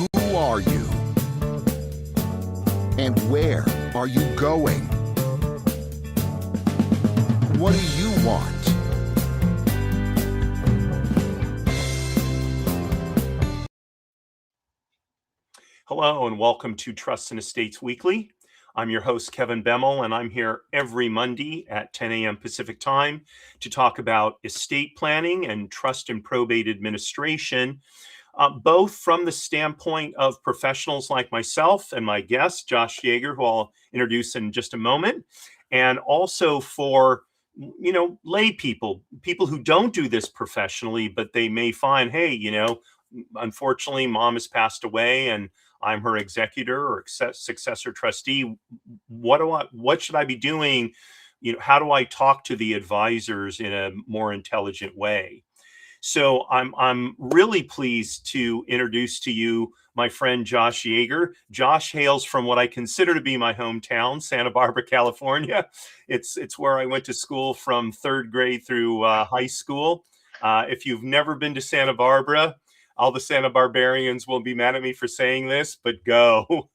Who are you? And where are you going? What do you want? Hello and welcome to Trusts and Estates Weekly. I'm your host, Kevin Bemmel, and I'm here every Monday at 10 a.m. Pacific time to talk about estate planning and trust and probate administration, both from the standpoint of professionals like myself and my guest, Josh Yager, who I'll introduce in just a moment, and also for lay people who don't do this professionally, but they may find, hey, unfortunately, mom has passed away and I'm her executor or successor trustee. What should I be doing? How do I talk to the advisors in a more intelligent way? So I'm really pleased to introduce to you my friend Josh Yager. Josh hails from what I consider to be my hometown, Santa Barbara, California. It's where I went to school from third grade through high school. If you've never been to Santa Barbara, all the Santa Barbarians will be mad at me for saying this, but go.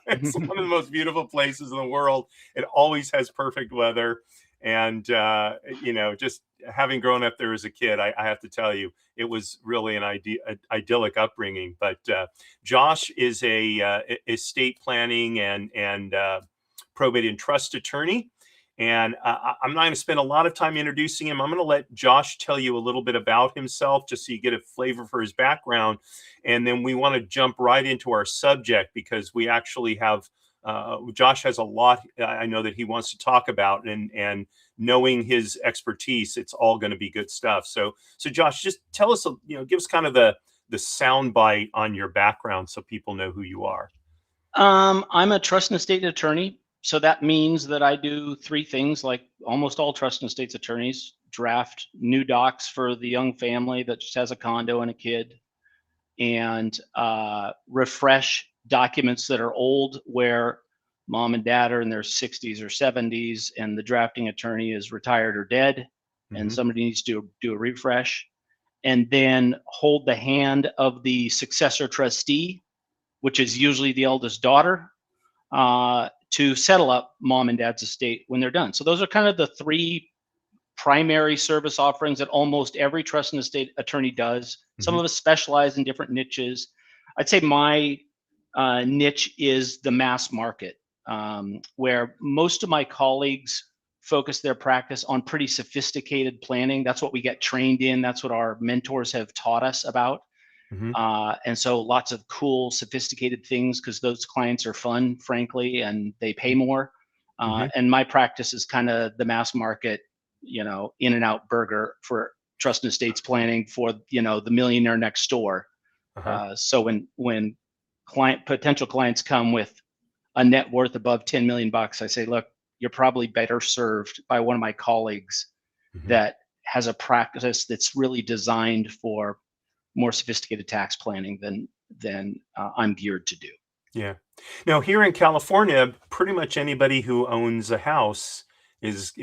It's one of the most beautiful places in the world. It always has perfect weather. And, just having grown up there as a kid, I have to tell you, it was really an idyllic upbringing. But Josh is a estate planning and probate and trust attorney. And I'm not going to spend a lot of time introducing him. I'm going to let Josh tell you a little bit about himself, just so you get a flavor for his background. And then we want to jump right into our subject, because we actually have Josh has a lot I know that he wants to talk about, and knowing his expertise, it's all going to be good stuff. So Josh, just tell us, give us kind of the sound bite on your background so people know who you are. I'm a trust and estate attorney. So that means that I do three things like almost all trust and estates attorneys: draft new docs for the young family that just has a condo and a kid, and refresh documents that are old where mom and dad are in their 60s or 70s and the drafting attorney is retired or dead, and somebody needs to do a refresh. And then hold the hand of the successor trustee, which is usually the eldest daughter, to settle up mom and dad's estate when they're done. So those are kind of the three primary service offerings that almost every trust and estate attorney does. Some of us specialize in different niches. I'd say my niche is the mass market, where most of my colleagues focus their practice on pretty sophisticated planning. That's what we get trained in. That's what our mentors have taught us about. And so lots of cool, sophisticated things, because those clients are fun, frankly, and they pay more. And my practice is kind of the mass market, in and out burger for trust and estates planning for, the millionaire next door. So when potential clients come with a net worth above 10 million bucks, I say, look, you're probably better served by one of my colleagues that has a practice that's really designed for more sophisticated tax planning than I'm geared to do. Yeah. Now, here in California, pretty much anybody who owns a house is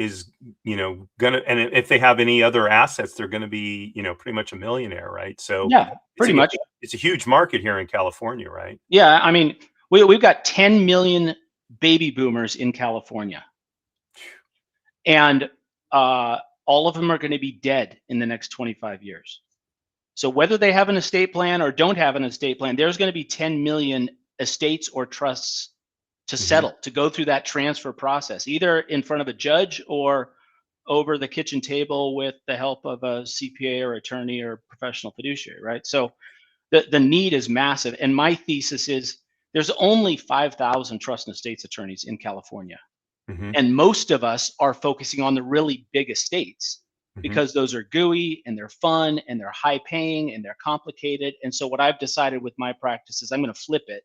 gonna, and if they have any other assets, they're gonna be pretty much a millionaire, right? So yeah, pretty much. It's a huge market here in California, right? Yeah, I mean, we've got 10 million baby boomers in California, and all of them are going to be dead in the next 25 years. So whether they have an estate plan or don't have an estate plan, there's going to be 10 million estates or trusts to settle, to go through that transfer process, either in front of a judge or over the kitchen table with the help of a CPA or attorney or professional fiduciary, right? So the need is massive. And my thesis is there's only 5,000 trust and estates attorneys in California. And most of us are focusing on the really big estates, because those are gooey and they're fun and they're high paying and they're complicated. And so what I've decided with my practice is I'm going to flip it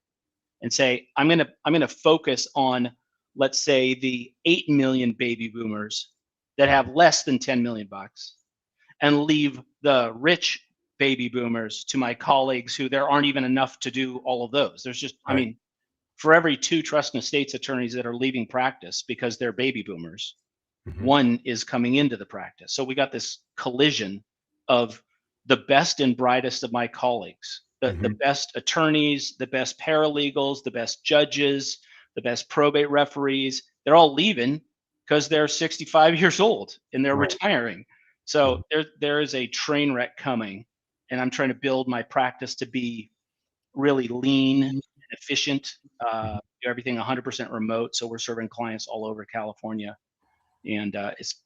and say, I'm going to focus on, let's say, the 8 million baby boomers that have less than 10 million bucks, and leave the rich baby boomers to my colleagues who there aren't even enough to do all of those. There's just, I mean, for every 2 trust and estates attorneys that are leaving practice because they're baby boomers, one is coming into the practice. So we got this collision of the best and brightest of my colleagues The best attorneys, the best paralegals, the best judges, the best probate referees, they're all leaving because they're 65 years old and they're Right. retiring. So there is a train wreck coming, and I'm trying to build my practice to be really lean and efficient. Do everything 100% remote, so we're serving clients all over California, and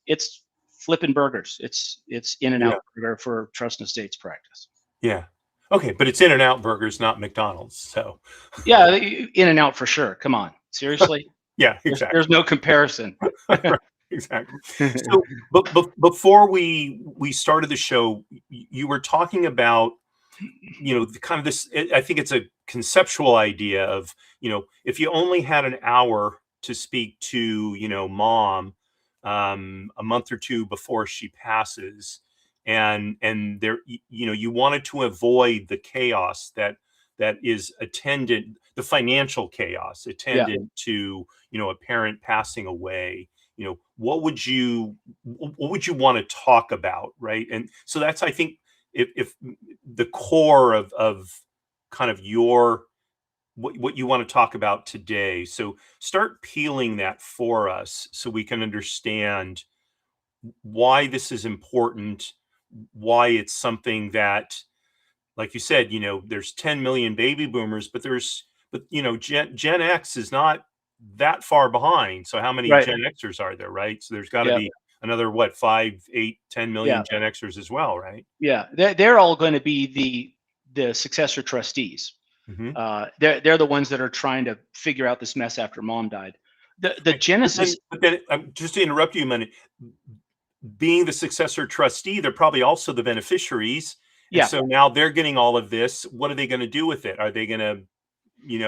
it's flipping burgers. It's in and Yeah. out burger for trust and estates practice. Yeah. Okay, but it's In-N-Out burgers, not McDonald's. So Yeah, in and out for sure. Come on, seriously. yeah, exactly. There's no comparison. Right, exactly. So, but before we started the show, you were talking about, the kind of this. I think it's a conceptual idea of, if you only had an hour to speak to, mom, a month or two before she passes, and there, you wanted to avoid the chaos that is attendant, the financial chaos attendant to, a parent passing away. What would you want to talk about, right? And so that's, I think, if the core of kind of your what you want to talk about today. So start peeling that for us so we can understand why this is important, why it's something that, like you said, there's 10 million baby boomers, but Gen X is not that far behind. So how many Right. Gen Xers are there, right? So there's got to Yeah. be another 5, 8, 10 million Yeah. Gen Xers as well, right? Yeah, they're all going to be the successor trustees. Mhm. They're the ones that are trying to figure out this mess after mom died. The genesis. But then just to interrupt you a minute, being the successor trustee, they're probably also the beneficiaries. And Yeah. so now they're getting all of this. What are they going to do with it? Are they going to,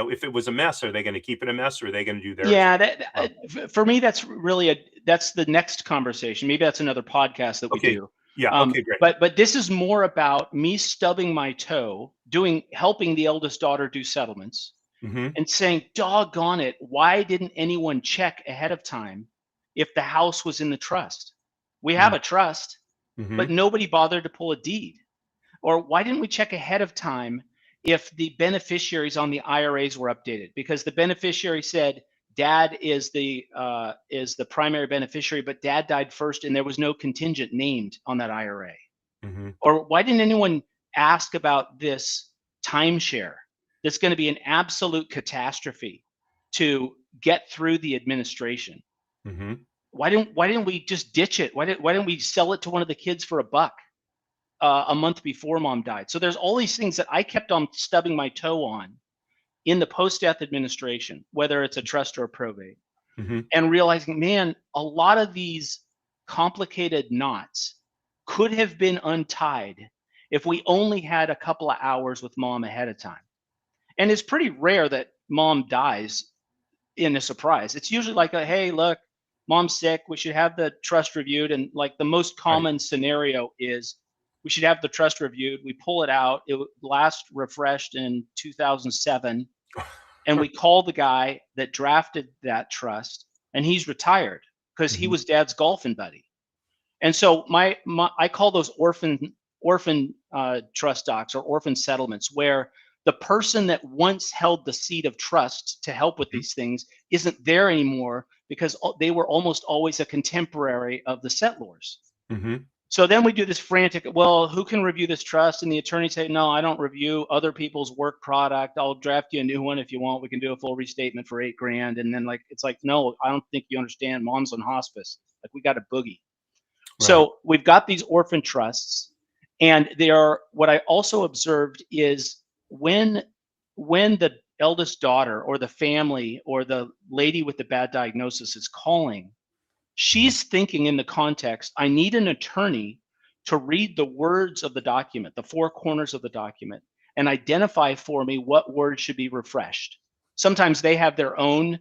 if it was a mess, are they going to keep it a mess, or are they going to do their? Yeah, for me, that's really that's the next conversation. Maybe that's another podcast that we do. Yeah. Okay, great. But this is more about me stubbing my toe, helping the eldest daughter do settlements, and saying, doggone it, why didn't anyone check ahead of time if the house was in the trust? We have a trust, but nobody bothered to pull a deed. Or why didn't we check ahead of time if the beneficiaries on the IRAs were updated? Because the beneficiary said dad is the primary beneficiary, but dad died first and there was no contingent named on that IRA. Or why didn't anyone ask about this timeshare that's going to be an absolute catastrophe to get through the administration? Why didn't we just ditch it? Why didn't we sell it to one of the kids for $1 a month before mom died? So there's all these things that I kept on stubbing my toe on in the post-death administration, whether it's a trust or a probate, and realizing, man, a lot of these complicated knots could have been untied if we only had a couple of hours with mom ahead of time. And it's pretty rare that mom dies in a surprise. It's usually like hey, look, mom's sick, we should have the trust reviewed. And like the most common scenario is we should have the trust reviewed. We pull it out. It last refreshed in 2007. And we call the guy that drafted that trust, and he's retired because he was dad's golfing buddy. And so I call those orphan trust docs or orphan settlements, where the person that once held the seat of trust to help with these things isn't there anymore because they were almost always a contemporary of the settlors. So then we do this frantic, well, who can review this trust? And the attorney say, no, I don't review other people's work product. I'll draft you a new one if you want. We can do a full restatement for $8,000. And then it's like, no, I don't think you understand. Mom's on hospice. Like, we got a boogie. Right. So we've got these orphan trusts, and what I also observed is when the eldest daughter or the family or the lady with the bad diagnosis is calling, she's thinking in the context, I need an attorney to read the words of the document, the four corners of the document, and identify for me what words should be refreshed. Sometimes they have their own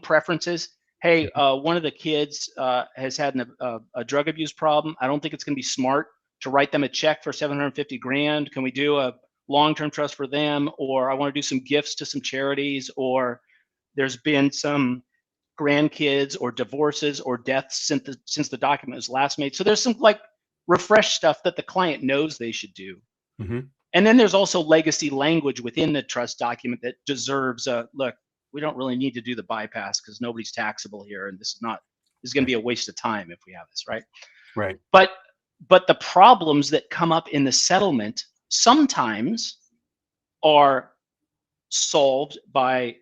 preferences. Hey, one of the kids has had a drug abuse problem. I don't think it's going to be smart to write them a check for $750,000. Can we do a long-term trust for them? Or I want to do some gifts to some charities, or there's been some grandkids or divorces or deaths since the document was last made. So there's some like refresh stuff that the client knows they should do. And then there's also legacy language within the trust document that deserves a look. We don't really need to do the bypass because nobody's taxable here, and this is going to be a waste of time if we have this, right? Right. But the problems that come up in the settlement sometimes are solved by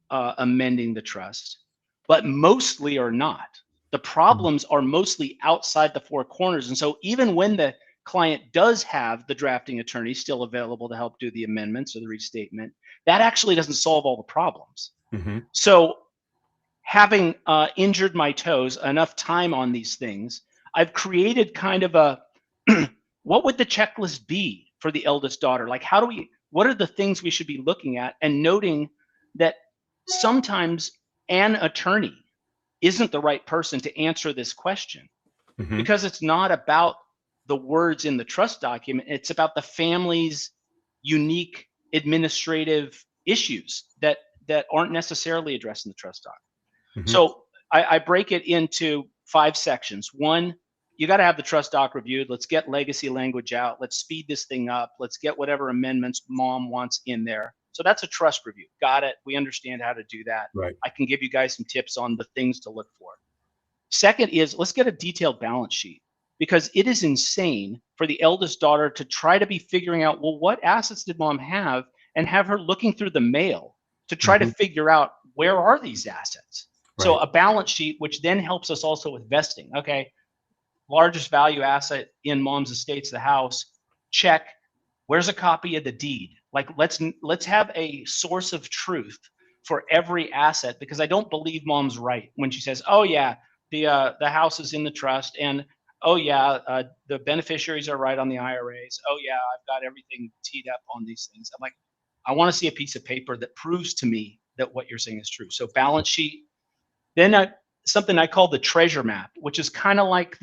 amending the trust, but mostly are not. The problems are mostly outside the four corners. And so even when the client does have the drafting attorney still available to help do the amendments or the restatement, that actually doesn't solve all the problems. So having injured my toes enough time on these things, I've created kind of a, what would the checklist be for the eldest daughter? Like, what are the things we should be looking at, and noting that sometimes an attorney isn't the right person to answer this question, because it's not about the words in the trust document. It's about the family's unique administrative issues that aren't necessarily addressed in the trust doc. So I break it into 5 sections. 1, you got to have the trust doc reviewed. Let's get legacy language out. Let's speed this thing up. Let's get whatever amendments mom wants in there. So that's a trust review. Got it. We understand how to do that. Right. I can give you guys some tips on the things to look for. Second is, let's get a detailed balance sheet, because it is insane for the eldest daughter to try to be figuring out, well, what assets did mom have, and have her looking through the mail to try to figure out, where are these assets? Right. So a balance sheet, which then helps us also with vesting. Okay, largest value asset in mom's estate's the house. Check. Where's a copy of the deed? Like, let's have a source of truth for every asset, because I don't believe mom's right when she says, oh yeah, the house is in the trust, and oh yeah, the beneficiaries are right on the IRAs. Oh yeah, I've got everything teed up on these things. I'm like, I want to see a piece of paper that proves to me that what you're saying is true. So balance sheet. Then something I call the treasure map, which is kind of like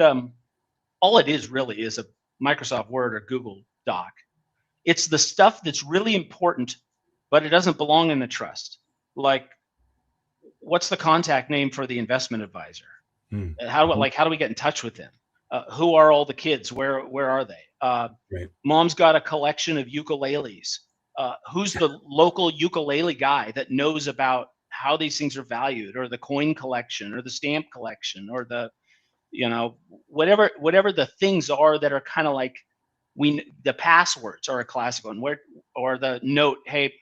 all it is really is a Microsoft Word or Google Doc. It's the stuff that's really important, but it doesn't belong in the trust. Like, what's the contact name for the investment advisor? How do we get in touch with them? Who are all the kids? Where are they? Right. Mom's got a collection of ukuleles. Who's the local ukulele guy that knows about how these things are valued, or the coin collection, or the stamp collection, or the, whatever the things are that are kind of like, the passwords are a classic one, or the note, hey,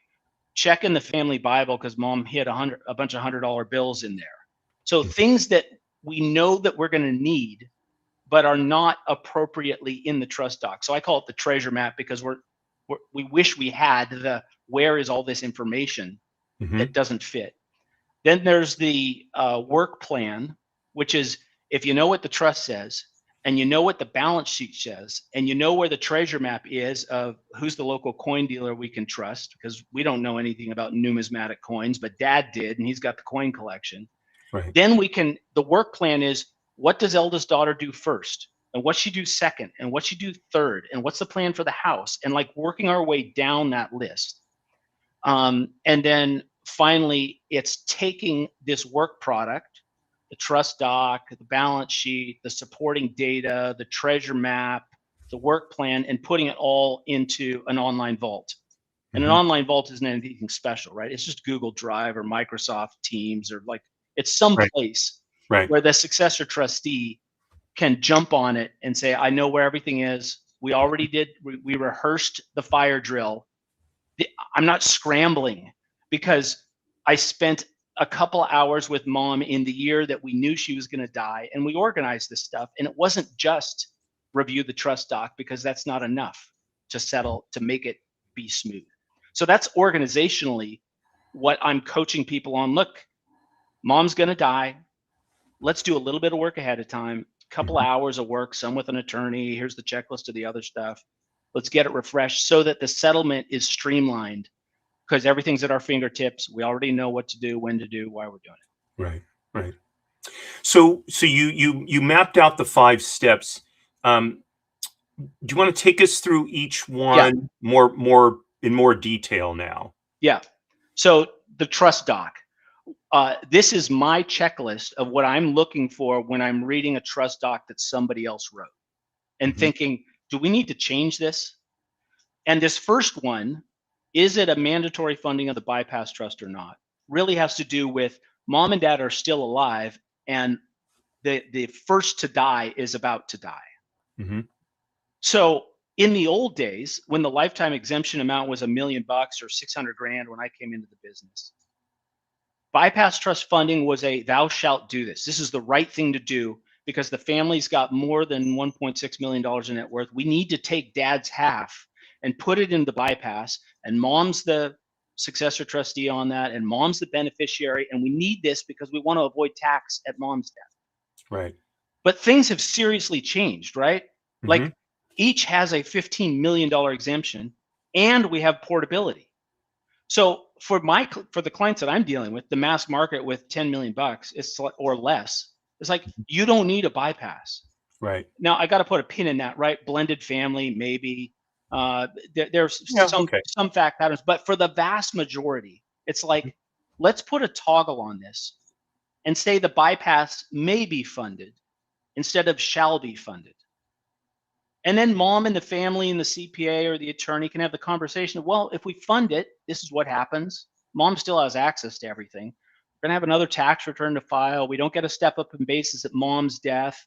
check in the family Bible because mom hid a bunch of $100 bills in there. So things that we know that we're going to need, but are not appropriately in the trust doc. So I call it the treasure map, because we wish we had where is all this information that doesn't fit. Then there's the work plan, which is, if you know what the trust says, and you know what the balance sheet says, and you know where the treasure map is of who's the local coin dealer we can trust, because we don't know anything about numismatic coins, but dad did, and he's got the coin collection. Right. Then the work plan is, what does eldest daughter do first? And what she do second? And what she do third? And what's the plan for the house? And like working our way down that list. And then finally, it's taking this work product, the trust doc, the balance sheet, the supporting data, the treasure map, the work plan, and putting it all into an online vault. And an online vault isn't anything special, right? It's just Google Drive or Microsoft Teams, or like, it's some place where the successor trustee can jump on it and say, I know where everything is. We already did, we rehearsed the fire drill. I'm not scrambling, because I spent a couple hours with mom in the year that we knew she was going to die, and we organized this stuff. And it wasn't just review the trust doc, because that's not enough to make it be smooth. So that's organizationally what I'm coaching people on. Look, mom's going to die. Let's do a little bit of work ahead of time, a couple hours of work, some with an attorney. Here's the checklist of the other stuff. Let's get it refreshed so that the settlement is streamlined, because everything's at our fingertips. We already know what to do, when to do, why we're doing it. Right. Right. So you mapped out the 5 steps. Do you want to take us through each one more in more detail now? Yeah. So the trust doc. This is my checklist of what I'm looking for when I'm reading a trust doc that somebody else wrote, and thinking, do we need to change this? And this first one, is it a mandatory funding of the bypass trust or not, really has to do with mom and dad are still alive, and the first to die is about to die. Mm-hmm. So in the old days, when the lifetime exemption amount was $1 million or 600 grand when I came into the business, bypass trust funding was a thou shalt do this. This is the right thing to do because the family's got more than $1.6 million in net worth. We need to take dad's half and put it in the bypass, and mom's the successor trustee on that, and mom's the beneficiary, and we need this because we want to avoid tax at mom's death. Right. But things have seriously changed, right? Mm-hmm. Like each has a $15 million exemption, and we have portability. So for the clients that I'm dealing with, the mass market with 10 million bucks or less, it's like you don't need a bypass. Right. Now I got to put a pin in that, right? Blended family, maybe. There's some fact patterns, but for the vast majority, it's like let's put a toggle on this and say the bypass may be funded instead of shall be funded. And then mom and the family and the CPA or the attorney can have the conversation of, well, if we fund it, this is what happens. Mom still has access to everything. We're going to have another tax return to file. We don't get a step up in basis at mom's death.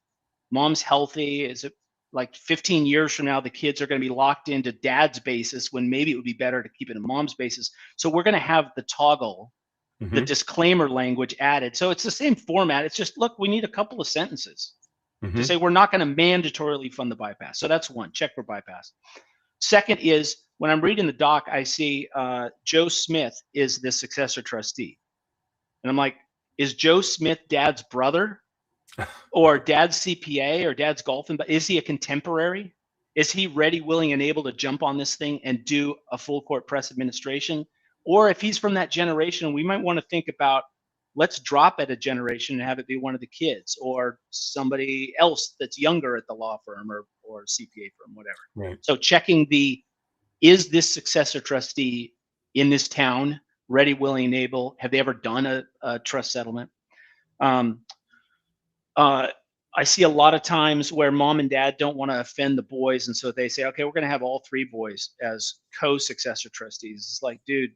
Mom's healthy. Is it like 15 years from now, the kids are going to be locked into dad's basis when maybe it would be better to keep it in mom's basis. So we're going to have the toggle, the disclaimer language added. So it's the same format. It's just, look, we need a couple of sentences to say we're not going to mandatorily fund the bypass. So that's one, check for bypass. Second is when I'm reading the doc, I see Joe Smith is the successor trustee. And I'm like, is Joe Smith dad's brother or dad's CPA or dad's golfing? But is he a contemporary? Is he ready, willing, and able to jump on this thing and do a full court press administration? Or if he's from that generation, we might want to think about, let's drop at a generation and have it be one of the kids or somebody else that's younger at the law firm or CPA firm, whatever. Right. So checking is this successor trustee in this town ready, willing, and able? Have they ever done a trust settlement? I see a lot of times where mom and dad don't want to offend the boys. And so they say, okay, we're going to have all three boys as co-successor trustees. It's like, dude,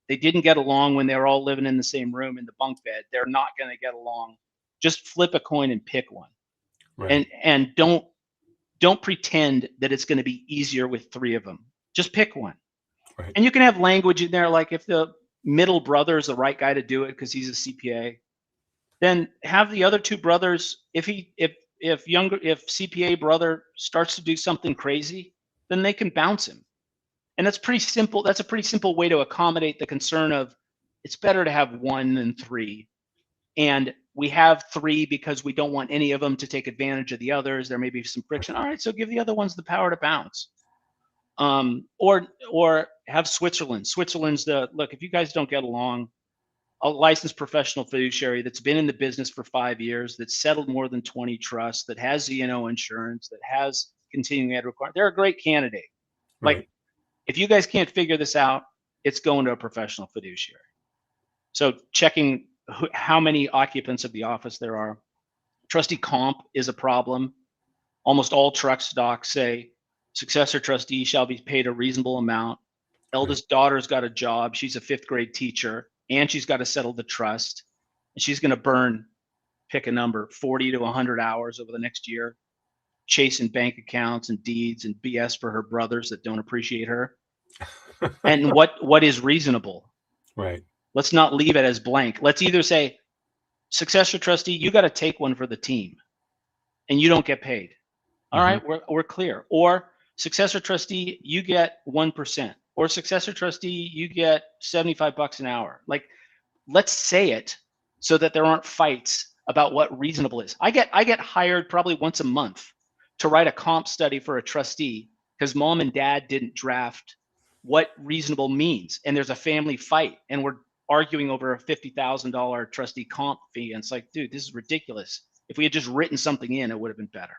they didn't get along when they were all living in the same room in the bunk bed. They're not going to get along. Just flip a coin and pick one. Right. And don't pretend that it's going to be easier with three of them. Just pick one. Right. And you can have language in there like if the middle brother is the right guy to do it because he's a CPA, then have the other two brothers. If CPA brother starts to do something crazy, then they can bounce him. And that's pretty simple. That's a pretty simple way to accommodate the concern of it's better to have one than three. And we have three because we don't want any of them to take advantage of the others. There may be some friction. All right, so give the other ones the power to bounce. Or have Switzerland. Switzerland's look, if you guys don't get along, a licensed professional fiduciary that's been in the business for 5 years, that's settled more than 20 trusts, that has E&O insurance, that has continuing ed requirement, they're a great candidate. Right. Like, if you guys can't figure this out, it's going to a professional fiduciary. So checking how many occupants of the office there are. Trustee comp is a problem. Almost all trust docs say successor trustee shall be paid a reasonable amount. Eldest daughter's got a job. She's a 5th grade teacher and she's got to settle the trust. And she's going to burn, pick a number, 40 to 100 hours over the next year, chasing bank accounts and deeds and BS for her brothers that don't appreciate her. And what is reasonable? Right. Let's not leave it as blank. Let's either say, successor trustee, you got to take one for the team and you don't get paid. All right, we're clear. Or successor trustee, you get 1%. Or successor trustee, you get $75 an hour. Like, let's say it so that there aren't fights about what reasonable is. I get hired probably once a month to write a comp study for a trustee because mom and dad didn't draft what reasonable means. And there's a family fight and we're arguing over a $50,000 trustee comp fee. And it's like, dude, this is ridiculous. If we had just written something in, it would have been better.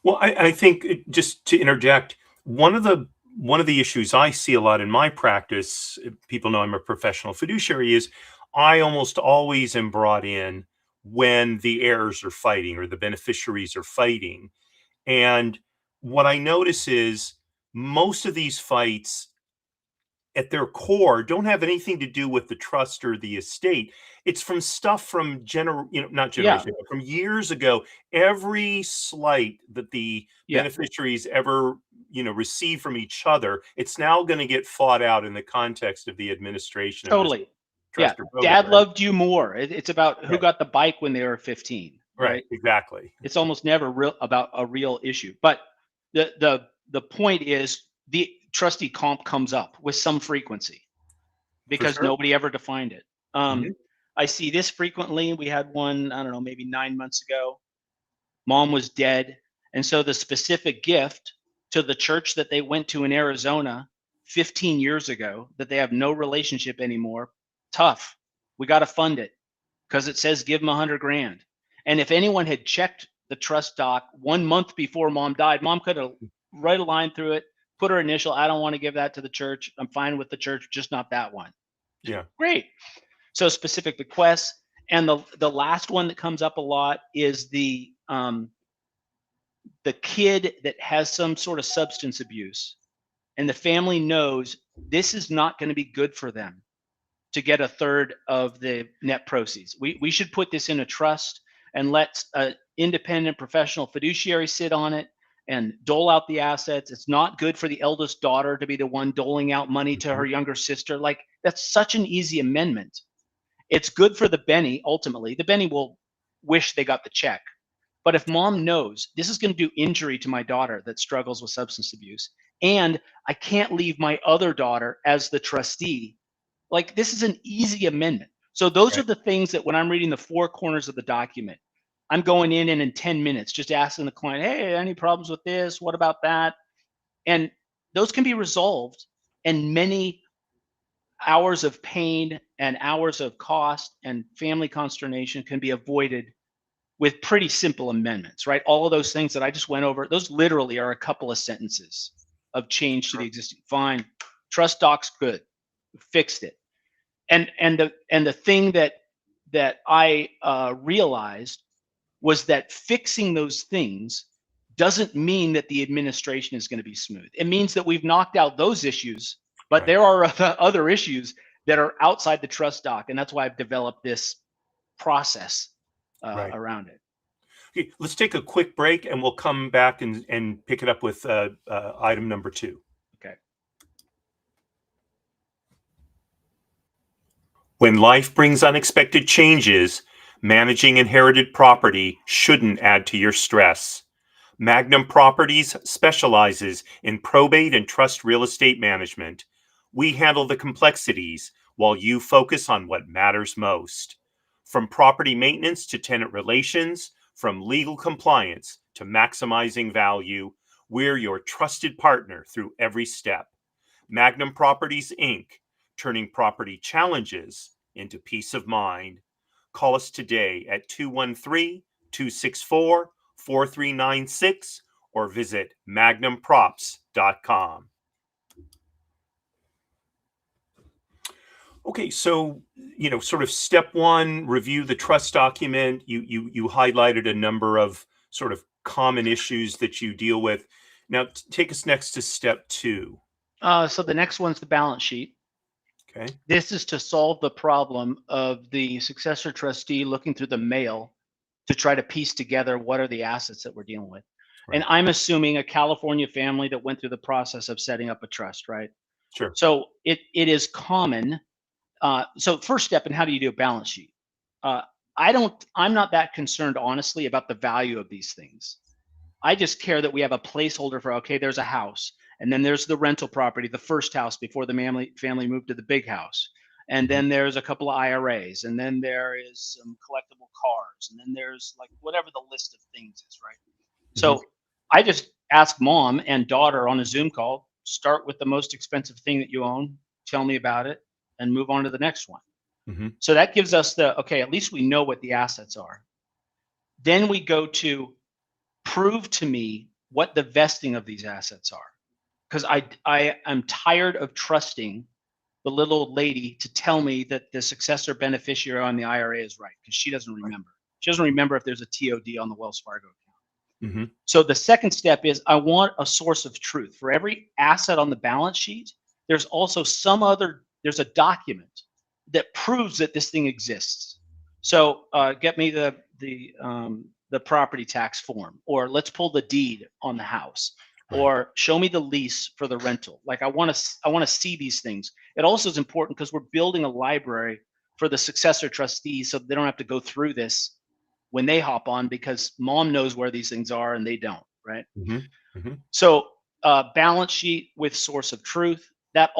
Well, I think just to interject, one of the issues I see a lot in my practice, people know I'm a professional fiduciary, is I almost always am brought in when the heirs are fighting or the beneficiaries are fighting. And what I notice is most of these fights at their core don't have anything to do with the trust or the estate. It's from stuff from not Yeah, generation, but from years ago. Every slight that the yeah, beneficiaries ever, receive from each other, it's now going to get fought out in the context of the administration of this totally. Yeah, trust or probate, dad right? loved you more. It's about who Right. got the bike when they were 15, Right. right? Exactly. It's almost never real about a real issue. But the point is the trustee comp comes up with some frequency For because sure. nobody ever defined it. Mhm. I see this frequently. We had one, I don't know, maybe 9 months ago. Mom was dead. And so the specific gift to the church that they went to in Arizona 15 years ago, that they have no relationship anymore, tough. We got to fund it because it says give them 100 grand. And if anyone had checked the trust doc 1 month before mom died, mom could have write a line through it, put her initial. I don't want to give that to the church. I'm fine with the church, just not that one. Yeah. Great. So specific bequests. And the last one that comes up a lot is the kid that has some sort of substance abuse, and the family knows this is not going to be good for them to get a third of the net proceeds. We should put this in a trust and let an independent professional fiduciary sit on it and dole out the assets. It's not good for the eldest daughter to be the one doling out money to her Mhm. younger sister. Like, that's such an easy amendment. It's good for the Benny. Ultimately, the Benny will wish they got the check. But if mom knows this is going to do injury to my daughter that struggles with substance abuse, and I can't leave my other daughter as the trustee, like, this is an easy amendment. So those are Right. the things that when I'm reading the four corners of the document, I'm going in and in 10 minutes just asking the client, hey, any problems with this? What about that? And those can be resolved, and many hours of pain and hours of cost and family consternation can be avoided with pretty simple amendments, right? All of those things that I just went over, those literally are a couple of sentences of change to the existing. Fine, trust docs, good, fixed it. And the thing that I realized was that fixing those things doesn't mean that the administration is going to be smooth. It means that we've knocked out those issues, but Right. there are other issues that are outside the trust doc, and that's why I've developed this process Right. around it. Okay, let's take a quick break and we'll come back and pick it up with item number 2. Okay. When life brings unexpected changes, managing inherited property shouldn't add to your stress. Magnum Properties specializes in probate and trust real estate management. We handle the complexities while you focus on what matters most. From property maintenance to tenant relations, from legal compliance to maximizing value, we're your trusted partner through every step. Magnum Properties, Inc., turning property challenges into peace of mind. Call us today at 213 264 4396 or visit magnumprops.com. Okay, so sort of step one, review the trust document. You highlighted a number of sort of common issues that you deal with. Now, take us next to step 2. So the next one's the balance sheet. Okay. This is to solve the problem of the successor trustee looking through the mail to try to piece together what are the assets that we're dealing with. And Right. I'm assuming a California family that went through the process of setting up a trust, right? Sure. So it is common. So first step in how do you do a balance sheet? Uh, I'm not that concerned, honestly, about the value of these things. I just care that we have a placeholder for, okay, there's a house, and then there's the rental property, the first house before the family moved to the big house. And Mhm. then there's a couple of IRAs, and then there is some collectible cars, and then there's like whatever the list of things is, right? Mhm. So I just ask mom and daughter on a Zoom call, start with the most expensive thing that you own, tell me about it, and move on to the next one. Mhm. So that gives us okay, at least we know what the assets are. Then we go to prove to me what the vesting of these assets are, because I am tired of trusting the little old lady to tell me that the successor beneficiary on the IRA is right, because she doesn't Right. remember. She doesn't remember if there's a TOD on the Wells Fargo account. Mm-hmm. So the second step is I want a source of truth. For every asset on the balance sheet, there's also there's a document that proves that this thing exists. So get me the property tax form, or let's pull the deed on the house, Right. or show me the lease for the rental. Like I want to see these things. It also is important because we're building a library for the successor trustees, so they don't have to go through this when they hop on, because mom knows where these things are and they don't, right? Mm-hmm. Mm-hmm. So balance sheet with source of truth. That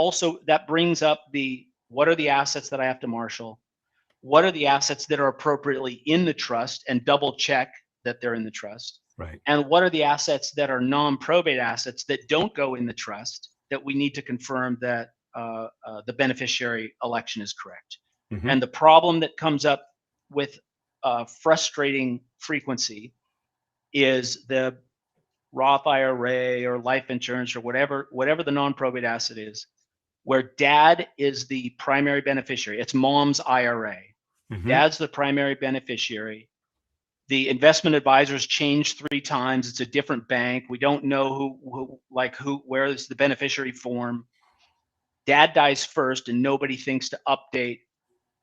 brings up what are the assets that I have to marshal? What are the assets that are appropriately in the trust, and double check that they're in the trust? Right. And what are the assets that are non-probate assets that don't go in the trust, that we need to confirm that the beneficiary election is correct? Mm-hmm. And the problem that comes up with frustrating frequency is the Roth IRA or life insurance or whatever the non-probate asset is, where dad is the primary beneficiary. It's mom's IRA. Mm-hmm. Dad's the primary beneficiary. The investment advisors changed 3 times. It's a different bank. We don't know where is the beneficiary form. Dad dies first, and nobody thinks to update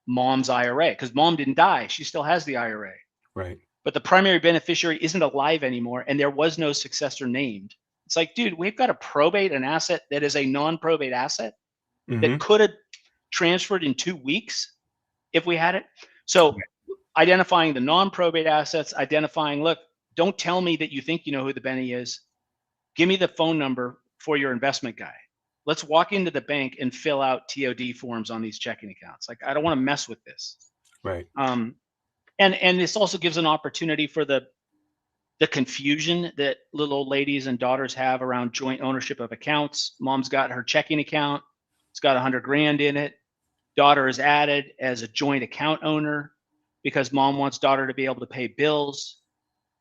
mom's IRA because mom didn't die. She still has the IRA. Right. But the primary beneficiary isn't alive anymore, and there was no successor named. It's like, dude, we've got to probate an asset that is a non-probate asset Mm-hmm. that could have transferred in 2 weeks if we had it. So identifying the non-probate assets, look, don't tell me that you think you know who the Benny is. Give me the phone number for your investment guy. Let's walk into the bank and fill out TOD forms on these checking accounts. Like, I don't want to mess with this. Right. And this also gives an opportunity for the confusion that little old ladies and daughters have around joint ownership of accounts. Mom's got her checking account. It's got $100,000 in it. Daughter is added as a joint account owner because mom wants daughter to be able to pay bills.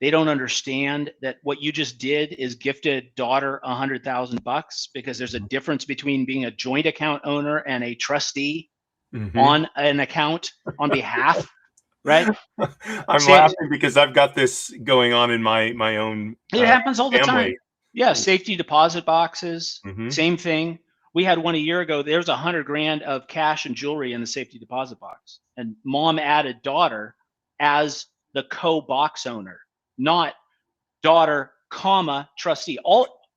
They don't understand that what you just did is gifted daughter $100,000, because there's a difference between being a joint account owner and a trustee Mm-hmm. on an account on behalf, right? I'm laughing because I've got this going on in my own It happens all the family. time. Yeah, safety deposit boxes, Mm-hmm. same thing. We had one a year ago. There's $100,000 of cash and jewelry in the safety deposit box, and mom added daughter as the co-box owner, not daughter, comma, trustee.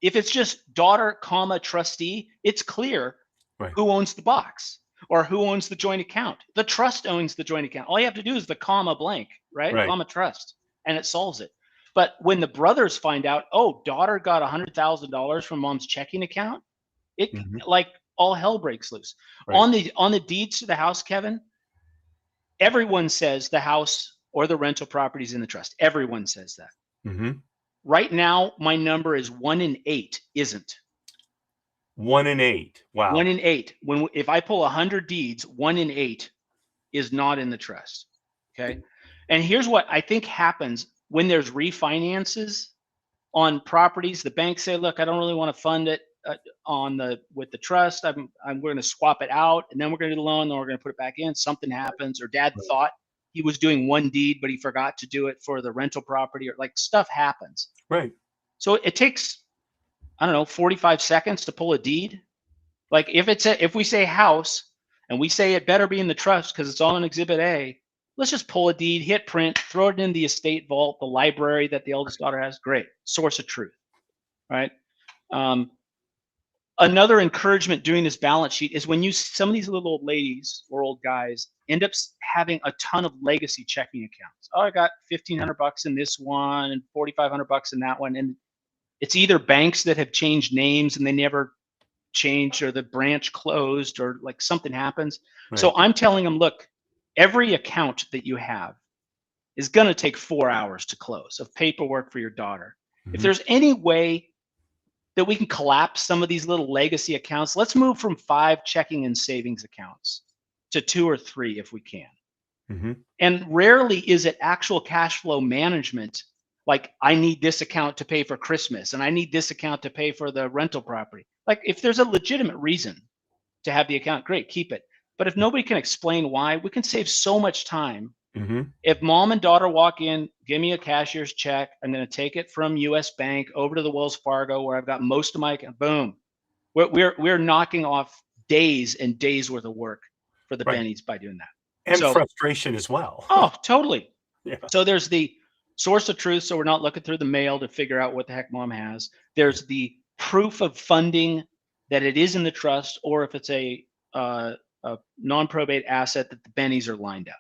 If it's just daughter, comma, trustee, it's clear Right. who owns the box or who owns the joint account. The trust owns the joint account. All you have to do is the comma blank, right? Right. Comma trust, and it solves it. But when the brothers find out, oh, daughter got $100,000 from mom's checking account, it Mm-hmm. like all hell breaks loose. Right. On the deeds to the house, Kevin, everyone says the house or the rental property is in the trust. Everyone says that. Mm-hmm. Right now, my number is 1 in 8 isn't. 1 in 8. Wow. 1 in 8. If I pull 100 deeds, 1 in 8 is not in the trust. Okay. And here's what I think happens when there's refinances on properties. The banks say, look, I don't really want to fund it with the trust. We're going to swap it out, and then we're going to do the loan, then we're going to put it back in. Something happens, or dad thought he was doing one deed, but he forgot to do it for the rental property, or like stuff happens. Right. So it takes, I don't know, 45 seconds to pull a deed. Like if we say house and we say it better be in the trust because it's all in Exhibit A, let's just pull a deed, hit print, throw it in the estate vault, the library that the eldest daughter has. Great. Source of truth, right? Another encouragement doing this balance sheet is when some of these little old ladies or old guys end up having a ton of legacy checking accounts. Oh, I got $1,500 in this one and $4,500 in that one. And it's either banks that have changed names and they never changed, or the branch closed, or like something happens. Right. So I'm telling them, look, every account that you have is going to take 4 hours to close of paperwork for your daughter. Mm-hmm. If there's any way that we can collapse some of these little legacy accounts, let's move from 5 checking and savings accounts to 2 or 3 if we can. Mm-hmm. And rarely is it actual cash flow management. Like, I need this account to pay for Christmas, and I need this account to pay for the rental property. Like, if there's a legitimate reason to have the account, great, keep it. But if nobody can explain why, we can save so much time Mm-hmm. If mom and daughter walk in, give me a cashier's check. I'm going to take it from US Bank over to the Wells Fargo where I've got most of my, boom. We're knocking off days and days worth of work for the Right. bennies by doing that. And So, frustration as well. oh, totally. Yeah. So there's the source of truth. So we're not looking through the mail to figure out what the heck mom has. There's the proof of funding that it is in the trust, or if it's a non-probate asset that the bennies are lined up.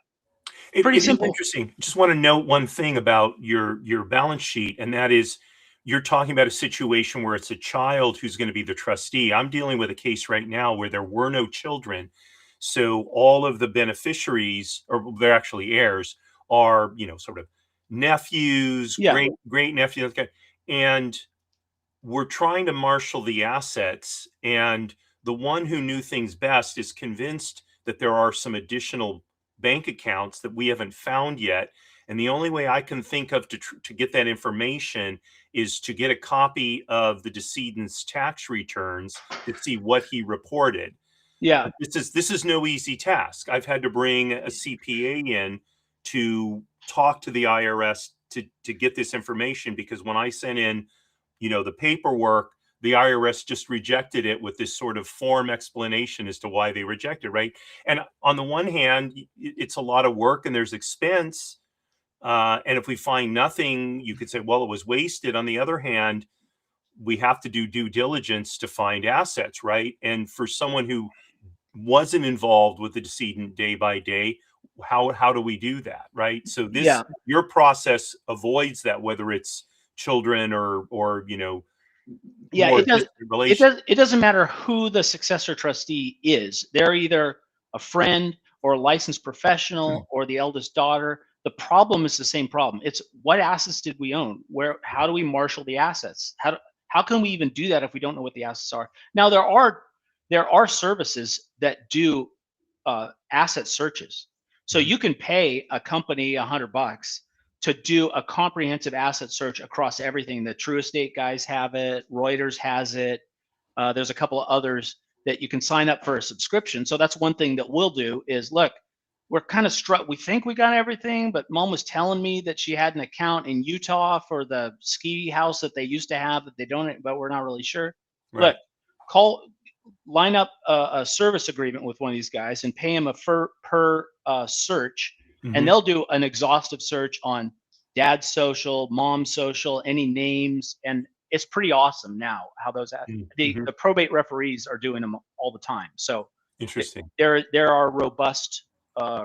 Pretty It is simple. interesting. Just want to note one thing about your balance sheet, and that is you're talking about a situation where it's a child who's going to be the trustee. I'm dealing with a case right now where there were no children. So all of the beneficiaries, or they're actually heirs, are, sort of nephews, Yeah. great nephews, and we're trying to marshal the assets. And the one who knew things best is convinced that there are some additional bank accounts that we haven't found yet. And the only way I can think of to get that information is to get a copy of the decedent's tax returns to see what he reported. Yeah. But this is no easy task. I've had to bring a CPA in to talk to the IRS to get this information, because when I sent in, the paperwork, the IRS just rejected it with this sort of form explanation as to why they rejected, right? And on the one hand, it's a lot of work and there's expense. And if we find nothing, you could say, well, it was wasted. On the other hand, we have to do due diligence to find assets, right? And for someone who wasn't involved with the decedent day by day, how do we do that, right? So your process avoids that, whether it's children or Yeah, more it does. distant relations. It doesn't matter who the successor trustee is. They're either a friend or a licensed professional or the eldest daughter. The problem is the same problem. It's what assets did we own? How do we marshal the assets? How can we even do that if we don't know what the assets are? Now there are services that do asset searches. So you can pay a company $100 to do a comprehensive asset search across everything. The True Estate guys have it. Reuters has it. There's a couple of others that you can sign up for a subscription. So that's one thing that we'll do is, look, we're kind of struck. We think we got everything, but mom was telling me that she had an account in Utah for the ski house that they used to have that they don't, but we're not really sure. Right. Look, line up a service agreement with one of these guys and pay them per search. And they'll do an exhaustive search on dad's social, mom's social, any names. And it's pretty awesome now how those the probate referees are doing them all the time. So interesting. There are robust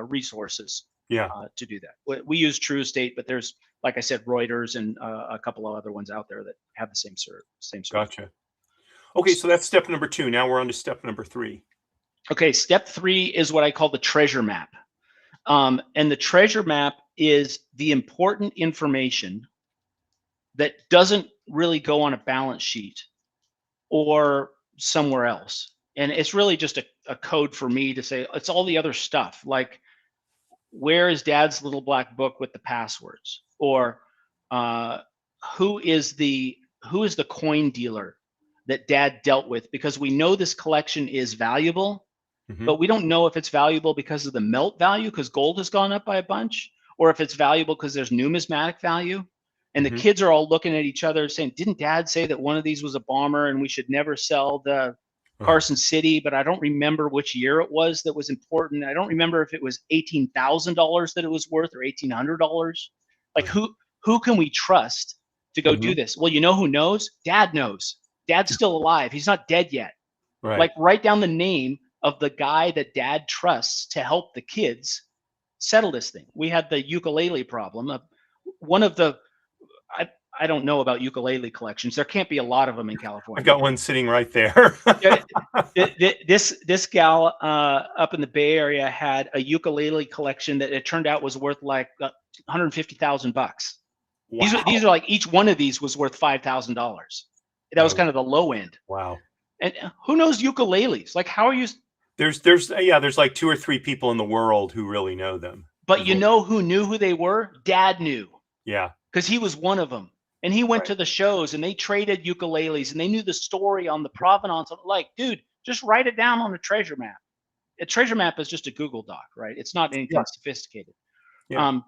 resources to do that. We use True Estate, but there's, like I said, Reuters and a couple of other ones out there that have the same service. Gotcha. Okay, so that's step number 2. Now we're on to step number 3. Okay, step 3 is what I call the treasure map. And the treasure map is the important information that doesn't really go on a balance sheet or somewhere else. And it's really just a code for me to say it's all the other stuff, like where is dad's little black book with the passwords, or who is the coin dealer that dad dealt with, because we know this collection is valuable. But we don't know if it's valuable because of the melt value, because gold has gone up by a bunch, or if it's valuable because there's numismatic value. And the kids are all looking at each other saying, didn't dad say that one of these was a bomber and we should never sell the Carson City? But I don't remember which year it was that was important. I don't remember if it was $18,000 that it was worth or $1,800. Like who can we trust to go do this? Well, you know who knows? Dad knows. Dad's still alive. He's not dead yet. Right. Like write down the name of the guy that dad trusts to help the kids settle this thing. We had the ukulele problem. One of the, I don't know about ukulele collections. There can't be a lot of them in California. I've got one sitting right there. This gal up in the Bay Area had a ukulele collection that it turned out was worth like $150,000. Wow. These are like, each one of these was worth $5,000. That was kind of the low end. Wow. And who knows ukuleles? Like, how are you? There's like 2 or 3 people in the world who really know them. But you know who knew who they were? Dad knew. Yeah. Because he was one of them. And he went to the shows and they traded ukuleles and they knew the story on the provenance of, like, dude, just write it down on a treasure map. A treasure map is just a Google Doc, right? It's not anything sophisticated. Yeah.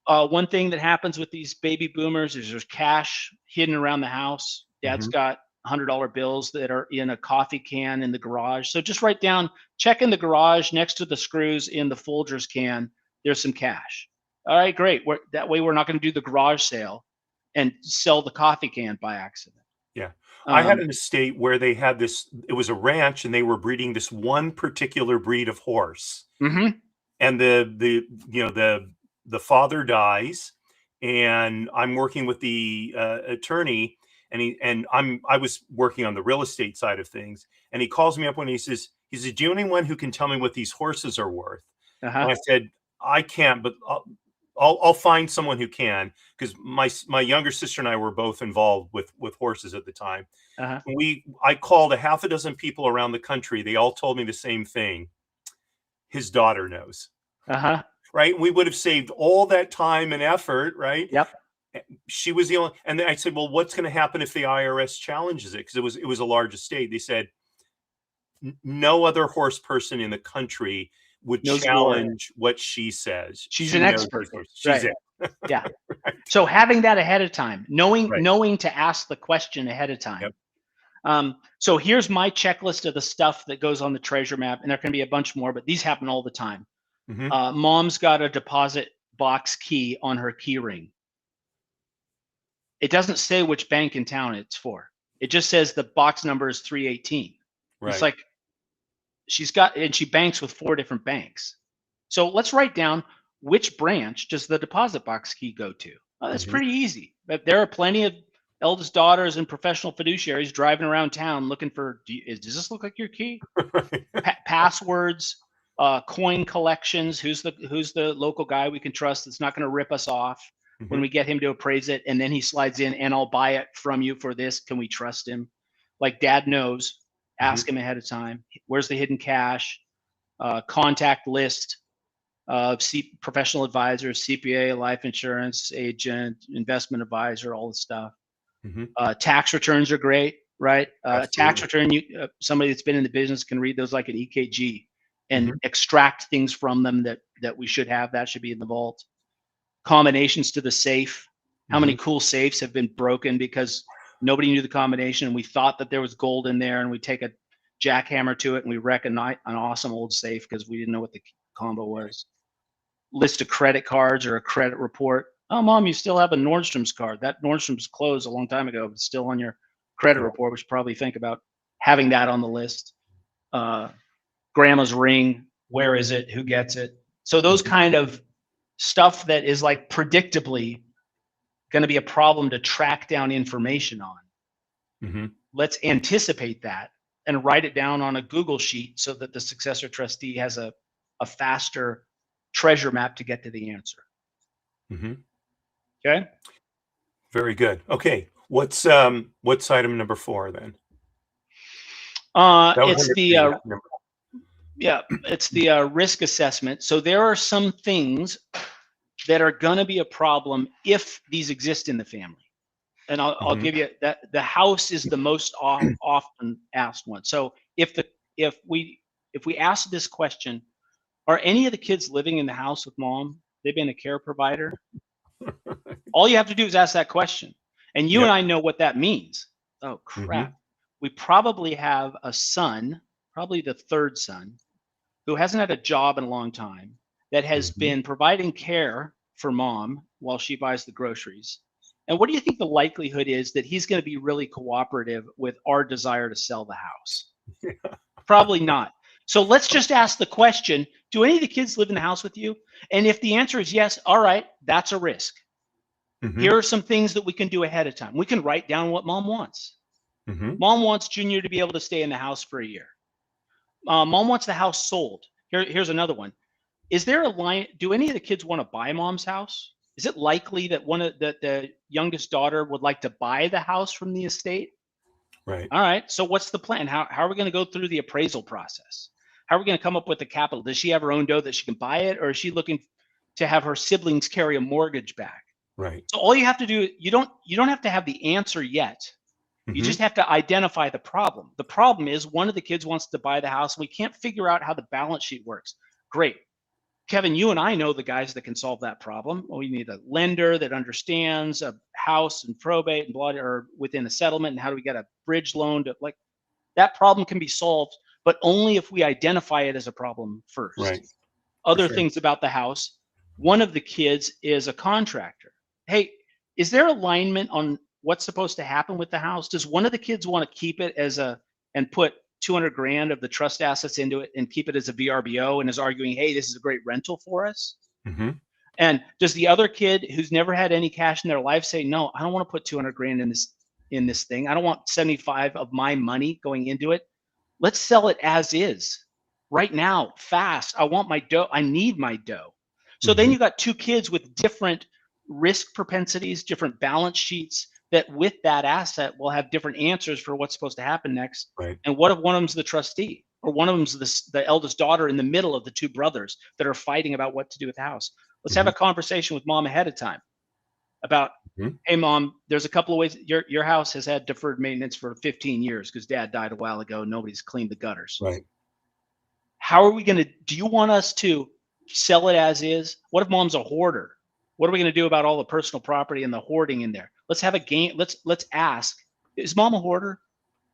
One thing that happens with these baby boomers is there's cash hidden around the house. Dad's Mhm. got $100 bills that are in a coffee can in the garage. So just write down, check in the garage next to the screws in the Folgers can. There's some cash. All right, great. That way we're not going to do the garage sale and sell the coffee can by accident. Yeah. I had Um, an estate where they had this, it was a ranch and they were breeding this one particular breed of horse. mhm. And the father dies, and I'm working with the attorney, and I was working on the real estate side of things, and he calls me up when he says, "Do you know anyone who can tell me what these horses are worth?" And Uh-huh. I said, "I can't, but I'll find someone who can," because my younger sister and I were both involved with horses at the time. Uh-huh. I called a half a dozen people around the country. They all told me the same thing. His daughter knows. Uh-huh. Right? We would have saved all that time and effort, right? Yep. She was the only, and then I said, "Well, what's going to happen if the IRS challenges it?" Because it was a large estate. They said no other horse person in the country would Knows more. challenge what she says. She's She an knows expert. these horses. She's Right. it. Yeah. Right. So having that ahead of time, Right. knowing to ask the question ahead of time. Yep. So here's my checklist of the stuff that goes on the treasure map, and there can be a bunch more, but these happen all the time. Mhm. Mom's got a deposit box key on her key ring. It doesn't say which bank in town it's for. It just says the box number is 318. It's Right. like and she banks with 4 different banks. So let's write down which branch does the deposit box key go to. Oh, that's Mhm. pretty easy. But there are plenty of eldest daughters and professional fiduciaries driving around town looking for, does this look like your key? Right. Passwords, coin collections. Who's the local guy we can trust that's not going to rip us off when Mhm. we get him to appraise it, and then he slides in and I'll buy it from you for this. Can we trust him? Like dad knows. Ask him ahead of time. Where's the hidden cash? Contact list of professional advisors, CPA, life insurance agent, investment advisor, all the stuff. Mhm. Tax returns are great, right? Tax Absolutely. return, somebody that's been in the business can read those like an EKG and Mhm. extract things from them that we should have. That should be in the vault. Combinations to the safe. How many Mhm. cool safes have been broken because nobody knew the combination and we thought that there was gold in there, and we take a jackhammer to it and we wreck an awesome old safe because we didn't know what the combo was. List of credit cards or a credit report. Oh, mom, you still have a Nordstrom's card. That Nordstrom's closed a long time ago, but it's still on your credit Yeah. report. We should probably think about having that on the list. Grandma's ring. Where is it? Who gets it? So those Mhm. kind of stuff that is like predictably going to be a problem to track down information on. Mhm. Let's anticipate that and write it down on a Google sheet so that the successor trustee has a faster treasure map to get to the answer. Mhm. Okay. Very good. Okay. What's item number 4 then? That was It's number the 3. Number yeah, it's the risk assessment. So there are some things that are going to be a problem if these exist in the family. And I'll Mhm. give you that the house is the most often asked one. So if we ask this question, are any of the kids living in the house with mom? They've been a care provider. All you have to do is ask that question, and you and Yep. I know what that means. Oh crap! Mhm. We probably have a son, probably the third son, who hasn't had a job in a long time, that has Mhm. been providing care for mom while she buys the groceries. And what do you think the likelihood is that he's going to be really cooperative with our desire to sell the house? Probably not. So let's just ask the question, do any of the kids live in the house with you? And if the answer is yes, all right, that's a risk. Here Mhm. are some things that we can do ahead of time. We can write down what mom wants. Mhm. Mom wants Junior to be able to stay in the house for a year. Mom wants the house sold. Here's another one. Is there a line? Do any of the kids want to buy mom's house? Is it likely that the youngest daughter would like to buy the house from the estate? Right. All right. So what's the plan? How are we going to go through the appraisal process? How are we going to come up with the capital? Does she have her own dough that she can buy it, or is she looking to have her siblings carry a mortgage back? Right. So all you have to do, you don't have to have the answer yet. You just Mhm. have to identify the problem. The problem is one of the kids wants to buy the house and we can't figure out how the balance sheet works. Great. Kevin, you and I know the guys that can solve that problem. Well, we need a lender that understands a house and probate and blah, or within a settlement, and how do we get a bridge loan to, like, that problem can be solved, but only if we identify it as a problem first. Right. Other sure. things about the house. One of the kids is a contractor. Hey, is there alignment on what's supposed to happen with the house? Does one of the kids want to keep it as and put 200 grand of the trust assets into it and keep it as a VRBO and is arguing, hey, this is a great rental for us? Mm-hmm. And does the other kid who's never had any cash in their life say, no, I don't want to put 200 grand in this thing. I don't want 75 of my money going into it. Let's sell it as is right now, fast. I want my dough. I need my dough. So then you got two kids with different risk propensities, different balance sheets, that with that asset will have different answers for what's supposed to happen next. Right. And what if one of them's the trustee, or one of them's the eldest daughter in the middle of the two brothers that are fighting about what to do with the house? Let's have a conversation with mom ahead of time about, hey, mom, there's a couple of ways. Your house has had deferred maintenance for 15 years because dad died a while ago. Nobody's cleaned the gutters. Right. How are we going to, do you want us to sell it as is? What if mom's a hoarder? What are we going to do about all the personal property and the hoarding in there? Let's have a game. Let's ask, is mom a hoarder?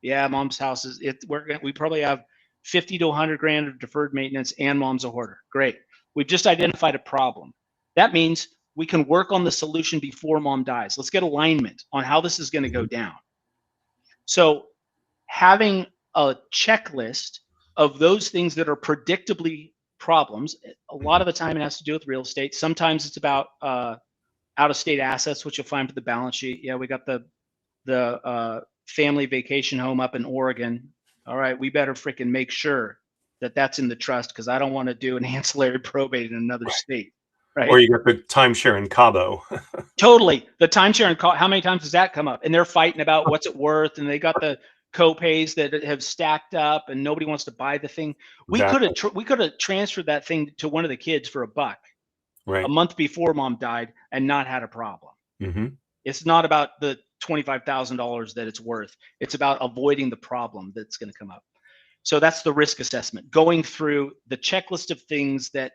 Yeah, mom's house is it. We probably have 50 to 100 grand of deferred maintenance, and mom's a hoarder. Great. We've just identified a problem. That means we can work on the solution before mom dies. Let's get alignment on how this is going to go down. So having a checklist of those things that are predictably problems, a lot of the time it has to do with real estate. Sometimes it's about out-of-state assets, which you'll find for the balance sheet. Yeah, we got the family vacation home up in Oregon. All right, we better freaking make sure that that's in the trust, because I don't want to do an ancillary probate in another state. Right. Or you got the timeshare in Cabo. Totally. The timeshare in Cabo, how many times does that come up? And they're fighting about what's it worth, and they got the co-pays that have stacked up, and nobody wants to buy the thing. Exactly. We could have transferred that thing to one of the kids for $1 Right. a month before mom died and not had a problem. Mm-hmm. It's not about the $25,000 that it's worth. It's about avoiding the problem that's going to come up. So that's the risk assessment, going through the checklist of things that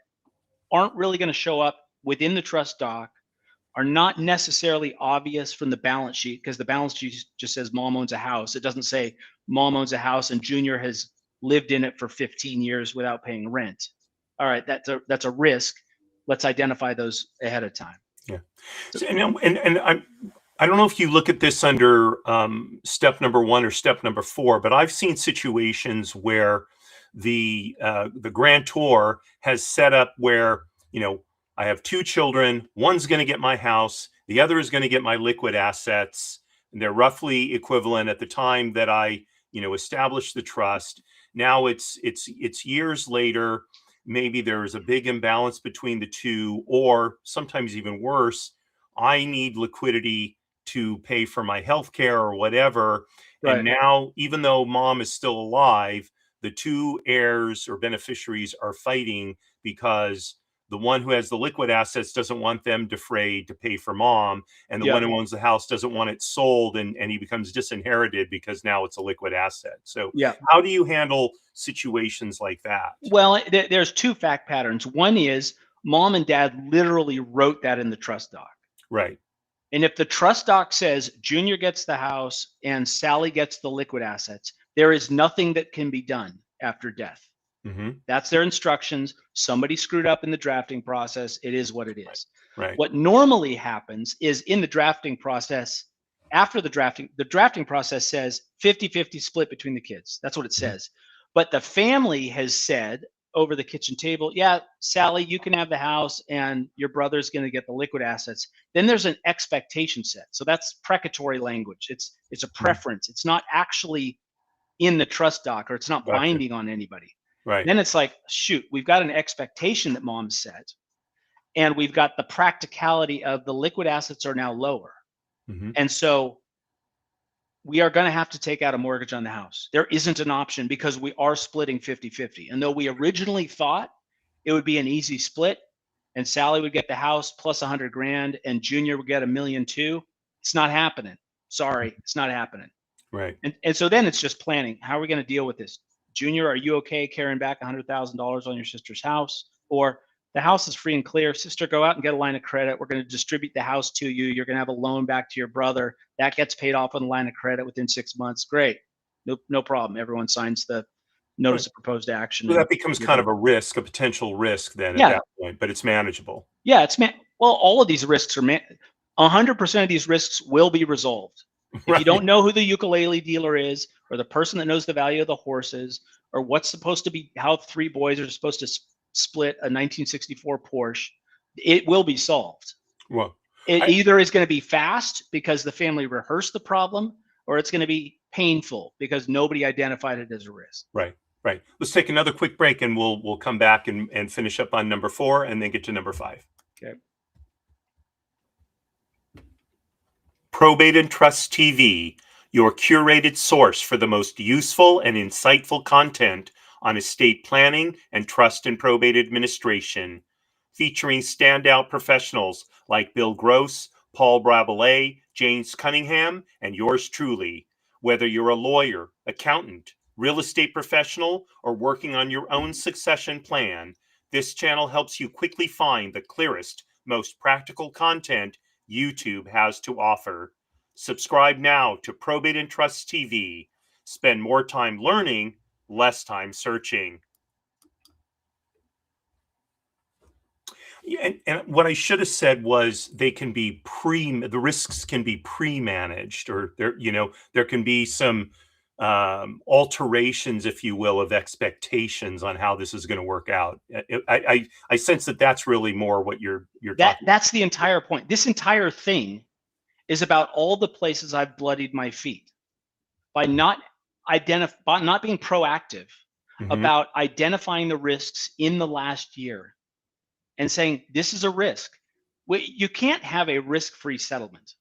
aren't really going to show up within the trust doc, are not necessarily obvious from the balance sheet, because the balance sheet just says mom owns a house. It doesn't say mom owns a house and Junior has lived in it for 15 years without paying rent. All right, that's a risk. Let's identify those ahead of time. Yeah. So, and I don't know if you look at this under step number 1 or step number 4, but I've seen situations where the grantor has set up where, I have 2 children. One's going to get my house. The other is going to get my liquid assets. And they're roughly equivalent at the time that I, established the trust. Now it's years later. Maybe there's a big imbalance between the two, or sometimes even worse, I need liquidity to pay for my health care or whatever. Right. And now, even though mom is still alive, the 2 heirs or beneficiaries are fighting because the one who has the liquid assets doesn't want them defrayed to pay for mom, and the one who owns the house doesn't want it sold, and he becomes disinherited because now it's a liquid asset. So how do you handle situations like that? Well, there's 2 fact patterns. One is mom and dad literally wrote that in the trust doc. Right. And if the trust doc says Junior gets the house and Sally gets the liquid assets, there is nothing that can be done after death. Mm-hmm. That's their instructions. Somebody screwed up in the drafting process. It is what it is. Right. What normally happens is in the drafting process, after the drafting process says 50-50 split between the kids. That's what it says. But the family has said over the kitchen table, yeah, Sally, you can have the house and your brother's going to get the liquid assets. Then there's an expectation set. So that's precatory language. It's a preference. It's not actually in the trust doc, or it's not binding on anybody. Right. Then it's like, shoot, we've got an expectation that mom set, and we've got the practicality of the liquid assets are now lower. Mm-hmm. And so we are going to have to take out a mortgage on the house. There isn't an option because we are splitting 50-50. And though we originally thought it would be an easy split and Sally would get the house plus 100 grand and Junior would get $1.2 million, it's not happening. Sorry, it's not happening. Right. And so then it's just planning. How are we going to deal with this? Junior, are you okay carrying back $100,000 on your sister's house? Or The house is free and clear. Sister, go out and get a line of credit. We're going to distribute the house to you. You're going to have a loan back to your brother. That gets paid off on the line of credit within 6 months. Great. No problem. Everyone signs the notice of proposed action. So that becomes kind of a risk, a potential risk then at that point, but it's manageable. Yeah, well, all of these risks are 100% of these risks will be resolved. If you don't know who the ukulele dealer is, or the person that knows the value of the horses, or what's supposed to be, how 3 boys are supposed to split a 1964 Porsche, it will be solved. Well, it either is going to be fast because the family rehearsed the problem, or it's going to be painful because nobody identified it as a risk. Right. Let's take another quick break, and we'll come back and finish up on number 4, and then get to number 5. Okay. Probate and Trust TV, your curated source for the most useful and insightful content on estate planning and trust and probate administration, featuring standout professionals like Bill Gross, Paul Brabelet, James Cunningham, and yours truly. Whether you're a lawyer, accountant, real estate professional, or working on your own succession plan, this channel helps you quickly find the clearest, most practical content YouTube has to offer. Subscribe now to Probate and Trust TV. Spend more time learning, less time searching. Yeah, and what I should have said was they can be the risks can be pre-managed, or there can be some alterations, if you will, of expectations on how this is going to work out. I sense that that's really more what you're talking. That's the entire point. This entire thing is about all the places I've bloodied my feet by not being proactive about identifying the risks in the last year and saying this is a risk. You can't have a risk-free settlement.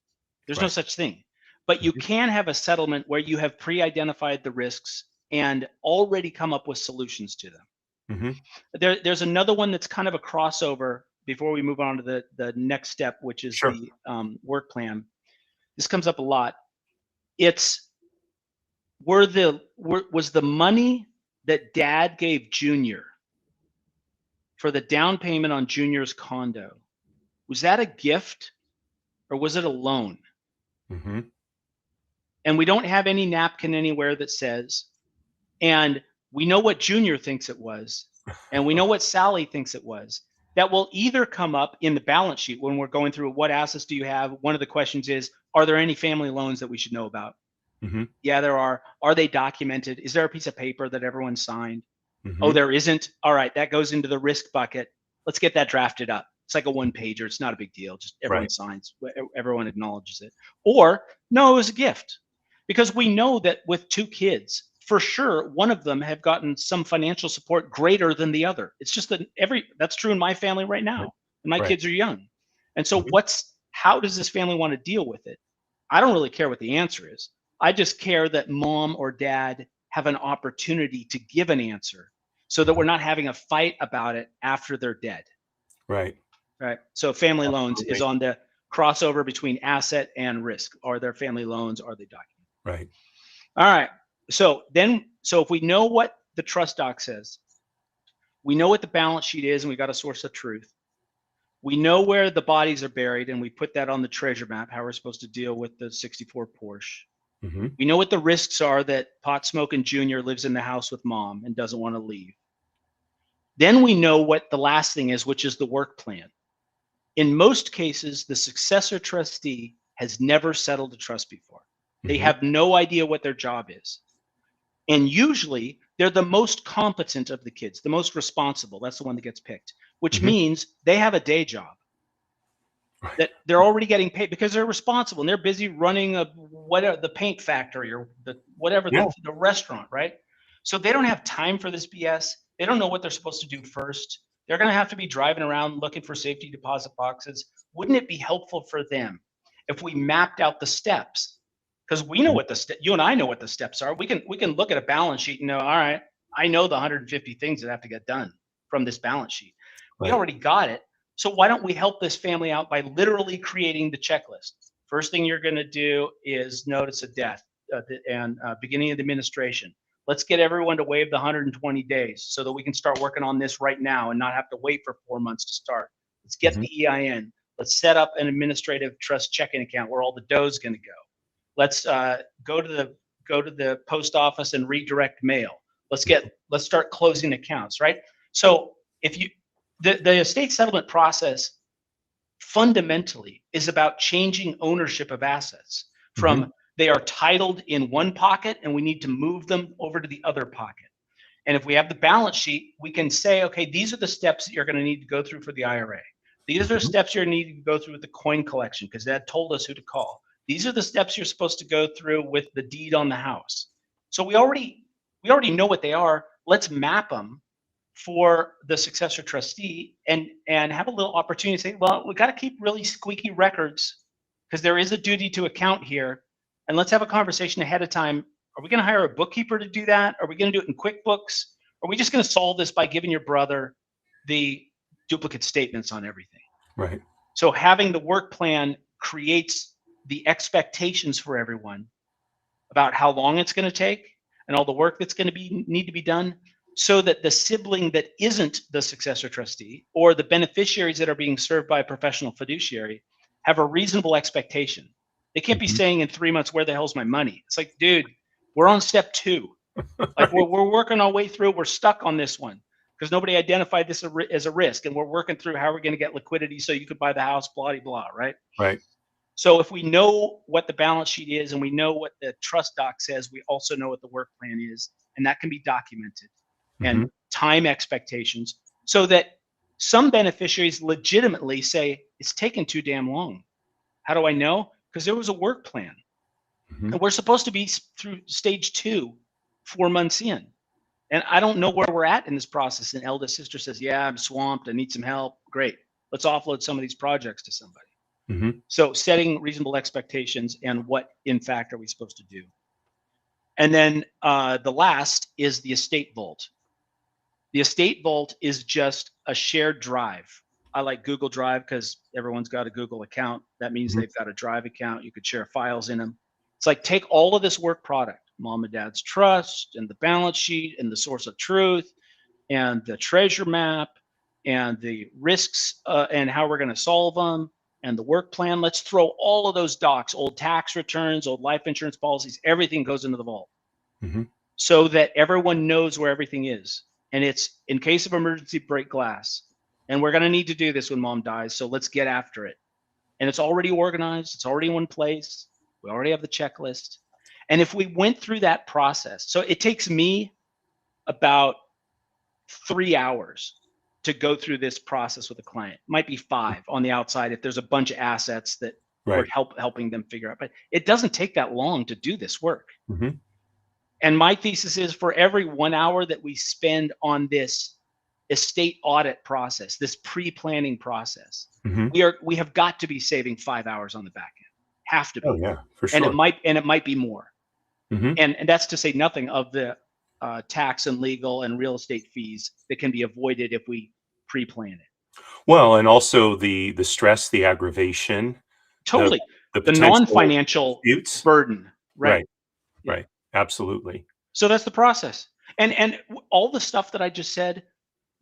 There's no such thing. But you can have a settlement where you have pre-identified the risks and already come up with solutions to them. There's another one that's kind of a crossover before we move on to the next step, which is the work plan. This comes up a lot. It's was the money that Dad gave Junior for the down payment on Junior's condo, was that a gift or was it a loan? And we don't have any napkin anywhere that says, and we know what Junior thinks it was, and we know what Sally thinks it was. That will either come up in the balance sheet when we're going through what assets do you have. One of the questions is, are there any family loans that we should know about? Yeah, there are. Are they documented? Is there a piece of paper that everyone signed? Oh, there isn't. All right, that goes into the risk bucket. Let's get that drafted up. It's like a 1-pager. It's not a big deal. Just everyone signs. Everyone acknowledges it. Or no, it was a gift. Because we know that with 2 kids, for sure, one of them have gotten some financial support greater than the other. It's just that that's true in my family right now. And my kids are young. And so how does this family want to deal with it? I don't really care what the answer is. I just care that mom or dad have an opportunity to give an answer so that we're not having a fight about it after they're dead. Right. So family loans is on the crossover between asset and risk. Are there family loans? Are they documented? All right. So if we know what the trust doc says, we know what the balance sheet is, and we got a source of truth. We know where the bodies are buried, and we put that on the treasure map, how we're supposed to deal with the 64 Porsche. We know what the risks are, that pot smoking Junior lives in the house with mom and doesn't want to leave. Then we know what the last thing is, which is the work plan. In most cases, the successor trustee has never settled a trust before. They have no idea what their job is. And usually they're the most competent of the kids, the most responsible. That's the one that gets picked, which means they have a day job. That they're already getting paid because they're responsible and they're busy running the paint factory or the restaurant, right? So they don't have time for this BS. They don't know what they're supposed to do first. They're going to have to be driving around looking for safety deposit boxes. Wouldn't it be helpful for them if we mapped out the steps? Because we know what you and I know what the steps are. We can look at a balance sheet and know, all right, I know the 150 things that have to get done from this balance sheet. We already got it. So why don't we help this family out by literally creating the checklist? First thing you're going to do is notice a death and beginning of the administration. Let's get everyone to waive the 120 days so that we can start working on this right now and not have to wait for 4 months to start. Let's get the EIN. Let's set up an administrative trust checking account where all the dough is going to go. Let's go to the post office and redirect mail. Let's start closing accounts, right? So if you the estate settlement process fundamentally is about changing ownership of assets from they are titled in one pocket and we need to move them over to the other pocket. And if we have the balance sheet, we can say, okay, these are the steps that you're going to need to go through for the IRA. These are steps you're needing to go through with the coin collection because that told us who to call. These are the steps you're supposed to go through with the deed on the house. So we already know what they are. Let's map them for the successor trustee and have a little opportunity to say, well, we got to keep really squeaky records because there is a duty to account here. And let's have a conversation ahead of time. Are we going to hire a bookkeeper to do that? Are we going to do it in QuickBooks? Are we just going to solve this by giving your brother the duplicate statements on everything? Right. So having the work plan creates the expectations for everyone about how long it's going to take and all the work that's going to need to be done, so that the sibling that isn't the successor trustee or the beneficiaries that are being served by a professional fiduciary have a reasonable expectation. They can't be saying in 3 months, where the hell's my money? It's like, dude, we're on step 2. Like we're working our way through. We're stuck on this one because nobody identified this as a risk, and we're working through how we're going to get liquidity so you could buy the house, blah, blah, blah, right? Right. So if we know what the balance sheet is and we know what the trust doc says, we also know what the work plan is, and that can be documented and time expectations so that some beneficiaries legitimately say, it's taken too damn long. How do I know? Because there was a work plan. And we're supposed to be through stage 2, 4 months in. And I don't know where we're at in this process. And eldest sister says, yeah, I'm swamped. I need some help. Great. Let's offload some of these projects to somebody. So setting reasonable expectations and what, in fact, are we supposed to do? And then the last is the estate vault. The estate vault is just a shared drive. I like Google Drive because everyone's got a Google account. That means they've got a Drive account. You could share files in them. It's like, take all of this work product, mom and dad's trust and the balance sheet and the source of truth and the treasure map and the risks and how we're going to solve them and the work plan. Let's throw all of those docs, old tax returns, old life insurance policies, everything goes into the vault so that everyone knows where everything is. And it's in case of emergency, break glass. And we're going to need to do this when mom dies. So let's get after it. And it's already organized. It's already in one place. We already have the checklist. And if we went through that process, so it takes me about 3 hours to go through this process with a client. Might be 5 on the outside if there's a bunch of assets that we're helping them figure out. But it doesn't take that long to do this work. And my thesis is, for every 1 hour that we spend on this estate audit process, this pre-planning process, we have got to be saving 5 hours on the back end. Have to be. Oh yeah, for sure. And it might be more. And that's to say nothing of the tax and legal and real estate fees that can be avoided if we pre-plan it. Well, and also the stress, the aggravation, Totally. The potential non-financial disputes. burden. Right. Absolutely. So that's the process. And all the stuff that I just said,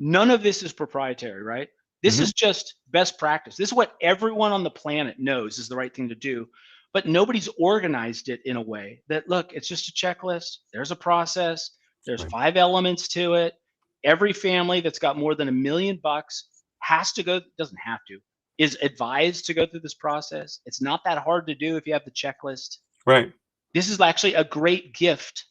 none of this is proprietary, right? This is just best practice. This is what everyone on the planet knows is the right thing to do, but nobody's organized it in a way that, look, it's just a checklist. There's a process. There's 5 elements to it. Every family that's got more than $1 million has to go, doesn't have to, is advised to go through this process. It's not that hard to do if you have the checklist. Right. This is actually a great gift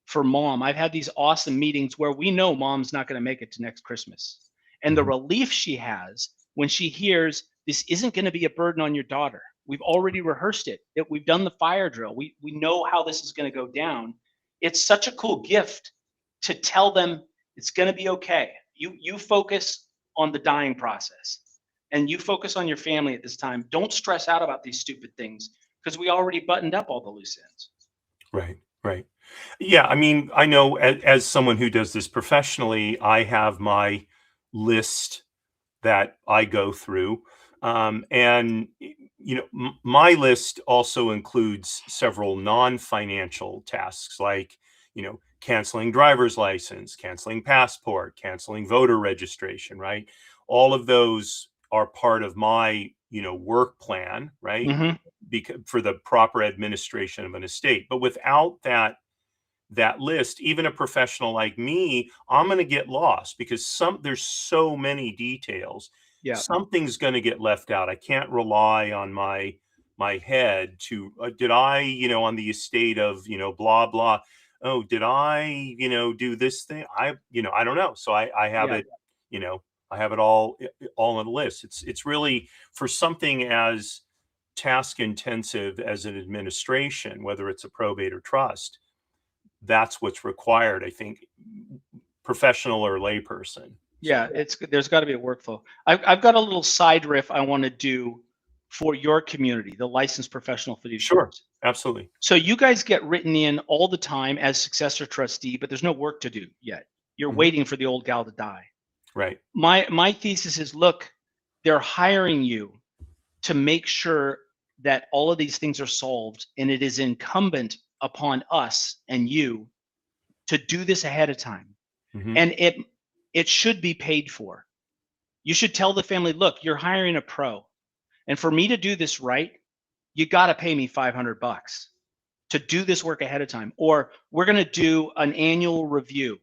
for mom. I've had these awesome meetings where we know mom's not going to make it to next Christmas. And the relief she has when she hears this isn't going to be a burden on your daughter. We've already rehearsed it. We've done the fire drill. We know how this is going to go down. It's such a cool gift to tell them it's going to be okay. You focus on the dying process and you focus on your family at this time. Don't stress out about these stupid things because we already buttoned up all the loose ends. Right. Yeah, I mean, I know as someone who does this professionally, I have my list that I go through. And, my list also includes several non-financial tasks like, canceling driver's license, canceling passport, canceling voter registration, right? All of those are part of my, work plan, right? Mhm. Because for the proper administration of an estate. But without that list, even a professional like me, I'm going to get lost because there's so many details. Yeah. Something's going to get left out. I can't rely on my head to did I, on the estate of, blah blah. Oh, did I, do this thing? I don't know. So I have Yeah. it, I have it all on a list. It's really for something as task intensive as an administration, whether it's a probate or trust. That's what's required, I think, professional or layperson. Yeah, there's got to be a workflow. I've got a little side riff I want to do for your community, the licensed professional fiduciaries. Sure, absolutely. So you guys get written in all the time as successor trustee, but there's no work to do yet. You're waiting for the old gal to die. Right. My thesis is, look, they're hiring you to make sure that all of these things are solved, and it is incumbent upon us and you to do this ahead of time. And it should be paid for. You should tell the family, look, you're hiring a pro, and for me to do this right, you got to pay me $500 to do this work ahead of time. Or we're going to do an annual review,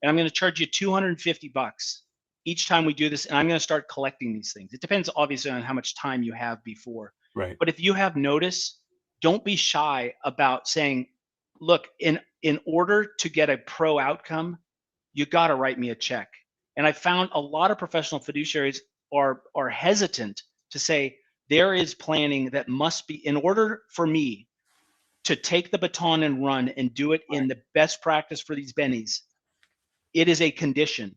and I'm going to charge you $250 each time we do this, and I'm going to start collecting these things. It depends obviously on how much time you have before. Right. But if you have notice, don't be shy about saying, look, in order to get a pro outcome, you got to write me a check. And I found a lot of professional fiduciaries are hesitant to say there is planning that must be, in order for me to take the baton and run and do it in the best practice for these bennies, it is a condition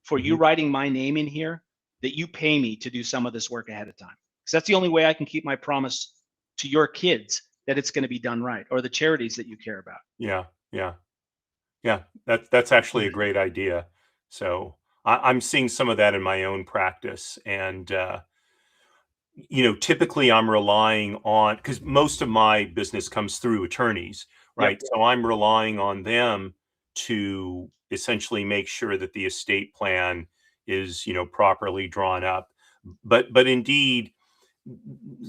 for you writing my name in here that you pay me to do some of this work ahead of time. Because that's the only way I can keep my promise to your kids that it's going to be done right, or the charities that you care about. Yeah. That's actually a great idea. So I'm seeing some of that in my own practice. And, typically I'm relying on, because most of my business comes through attorneys, right? So I'm relying on them to essentially make sure that the estate plan is, properly drawn up. But indeed,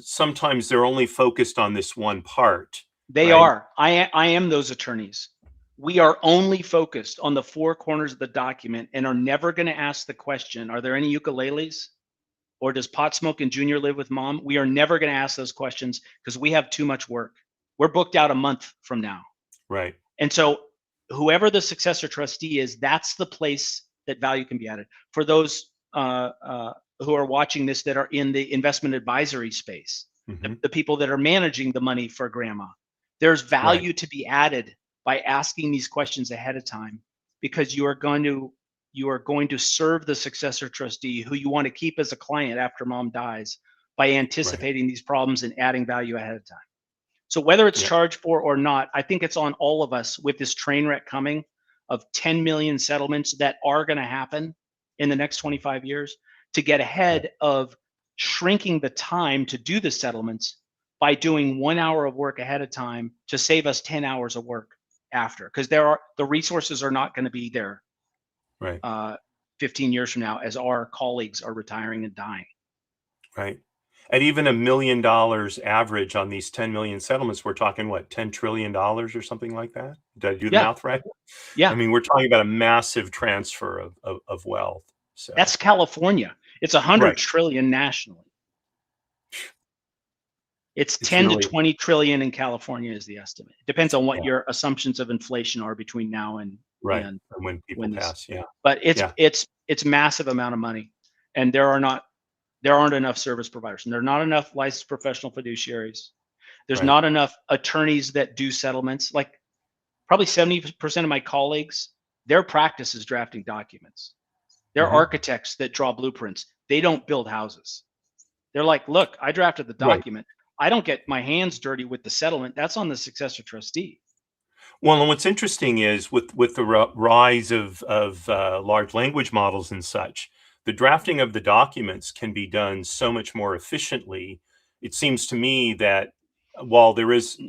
sometimes they're only focused on this one part. They right? are. I am those attorneys. We are only focused on the four corners of the document and are never going to ask the question, are there any ukuleles? Or does pot smoke and Junior live with mom? We are never going to ask those questions because we have too much work. We're booked out a month from now. Right. And so whoever the successor trustee is, that's the place that value can be added. For those who are watching this that are in the investment advisory space, the people that are managing the money for grandma, there's value to be added by asking these questions ahead of time, because you are going to serve the successor trustee who you want to keep as a client after mom dies by anticipating these problems and adding value ahead of time. So whether it's charged for or not, I think it's on all of us with this train wreck coming of 10 million settlements that are going to happen in the next 25 years to get ahead of shrinking the time to do the settlements by doing 1 hour of work ahead of time to save us 10 hours of work after, because the resources are not going to be there 15 years from now as our colleagues are retiring and dying. Right. At even $1 million average on these 10 million settlements, we're talking what, $10 trillion or something like that? Did I do the math right? Yeah. I mean, we're talking about a massive transfer of wealth. So that's California. It's 100 trillion nationally. It's 10 to 20 trillion in California is the estimate. It depends on what your assumptions of inflation are between now and when people pass. But it's massive amount of money, and there aren't enough service providers, and there are not enough licensed professional fiduciaries. There's not enough attorneys that do settlements. Like probably 70% of my colleagues, their practice is drafting documents. They're architects that draw blueprints. They don't build houses. They're like, look, I drafted the document. I don't get my hands dirty with the settlement. That's on the successor trustee. Well, and what's interesting is with the rise of large language models and such, the drafting of the documents can be done so much more efficiently. It seems to me that while there is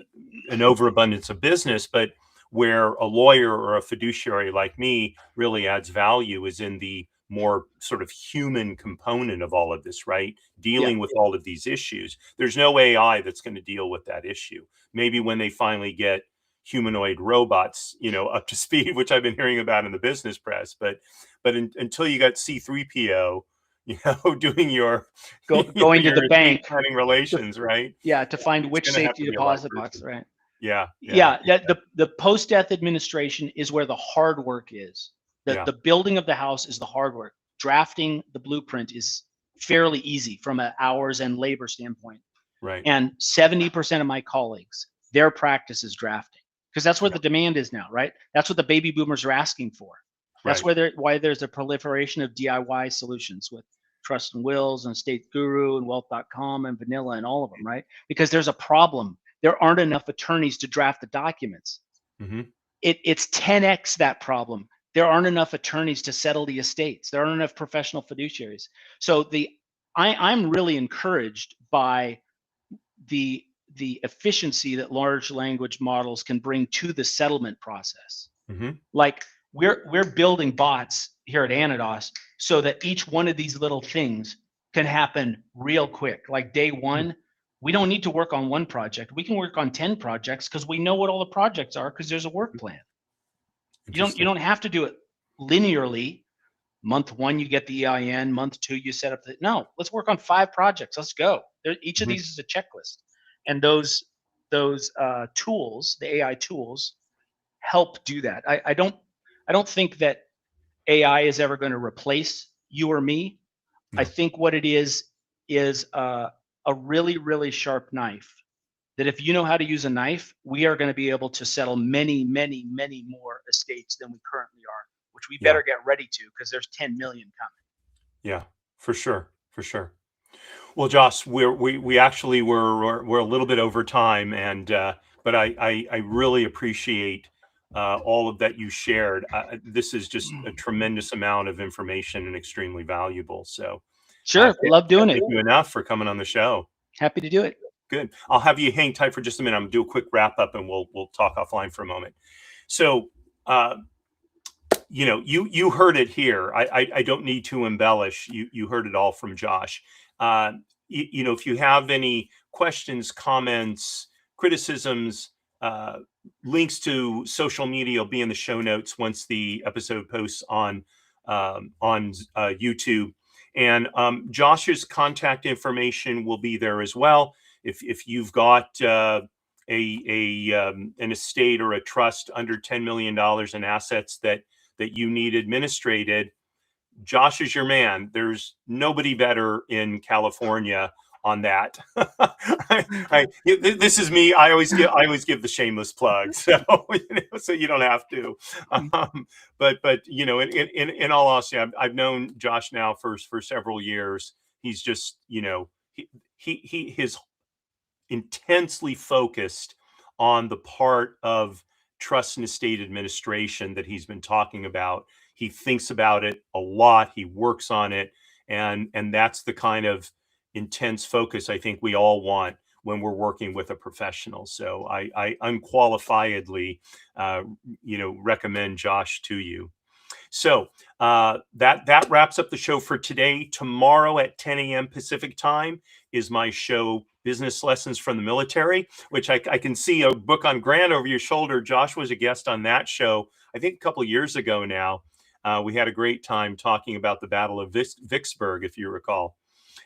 an overabundance of business, but Where a lawyer or a fiduciary like me really adds value is in the more sort of human component of all of this, right? Dealing with all of these issues. There's no AI that's going to deal with that issue. Maybe when they finally get humanoid robots, up to speed, which I've been hearing about in the business press, but until you got C3PO, doing your going to the bank, planning relations, right? to find It's which gonna have safety to be a deposit live box, person. right? Yeah. The post-death administration is where the hard work is. The building of the house is the hard work. Drafting the blueprint is fairly easy from an hours and labor standpoint. Right. And 70% of my colleagues, their practice is drafting, because that's where the demand is now, right? That's what the baby boomers are asking for. That's why there's a proliferation of DIY solutions with Trust and Wills and Estate Guru and Wealth.com and Vanilla and all of them, right? Because there's a problem. There aren't enough attorneys to draft the documents. Mm-hmm. It's 10x that problem. There aren't enough attorneys to settle the estates. There aren't enough professional fiduciaries. So I'm really encouraged by the efficiency that large language models can bring to the settlement process. Mm-hmm. Like we're building bots here at Anados so that each one of these little things can happen real quick. Like day one, we don't need to work on one project. We can work on 10 projects because we know what all the projects are because there's a work plan. You don't have to do it linearly. Month one, you get the EIN. Month two, you set up no, let's work on 5 projects. Let's go. Each of these is a checklist. And those tools, the AI tools, help do that. I don't think that AI is ever going to replace you or me. No. I think what it is a really, really sharp knife that if you know how to use a knife, we are going to be able to settle many, many, many more estates than we currently are, which we better get ready to, because there's 10 million coming. Yeah, for sure. Well, Josh, we actually we're a little bit over time, and but I really appreciate all of that you shared. This is just a tremendous amount of information and extremely valuable. So sure, love doing it. Thank you enough for coming on the show. Happy to do it. Good. I'll have you hang tight for just a minute. I'm gonna do a quick wrap up, and we'll talk offline for a moment. So, you heard it here. I don't need to embellish. You heard it all from Josh. If you have any questions, comments, criticisms, links to social media will be in the show notes once the episode posts on YouTube. And Josh's contact information will be there as well. If you've got an estate or a trust under $10 million in assets that you need administrated, Josh is your man. There's nobody better in California on that. This is me. I always give the shameless plug, so so you don't have to. But in all honesty, I've known Josh now for several years. He's just he is intensely focused on the part of trust and estate administration that he's been talking about. He thinks about it a lot. He works on it, and that's the kind of intense focus I think we all want when we're working with a professional. So I unqualifiedly recommend Josh to you. So that wraps up the show for today. Tomorrow at 10 a.m. Pacific time is my show, Business Lessons from the Military, which I can see a book on Grant over your shoulder. Josh was a guest on that show, I think a couple of years ago now. We had a great time talking about the Battle of Vicksburg, if you recall.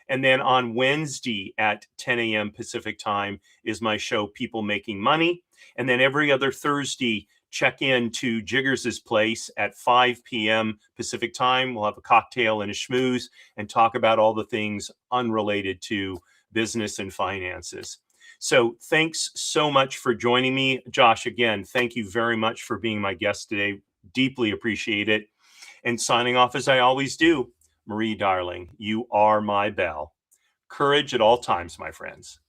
And then on Wednesday at 10 a.m. Pacific time is my show, People Making Money. And then every other Thursday, check in to Jiggers's place at 5 p.m. Pacific time. We'll have a cocktail and a schmooze and talk about all the things unrelated to business and finances. So thanks so much for joining me. Josh, again, thank you very much for being my guest today. Deeply appreciate it. And signing off as I always do, Marie, darling, you are my belle. Courage at all times, my friends.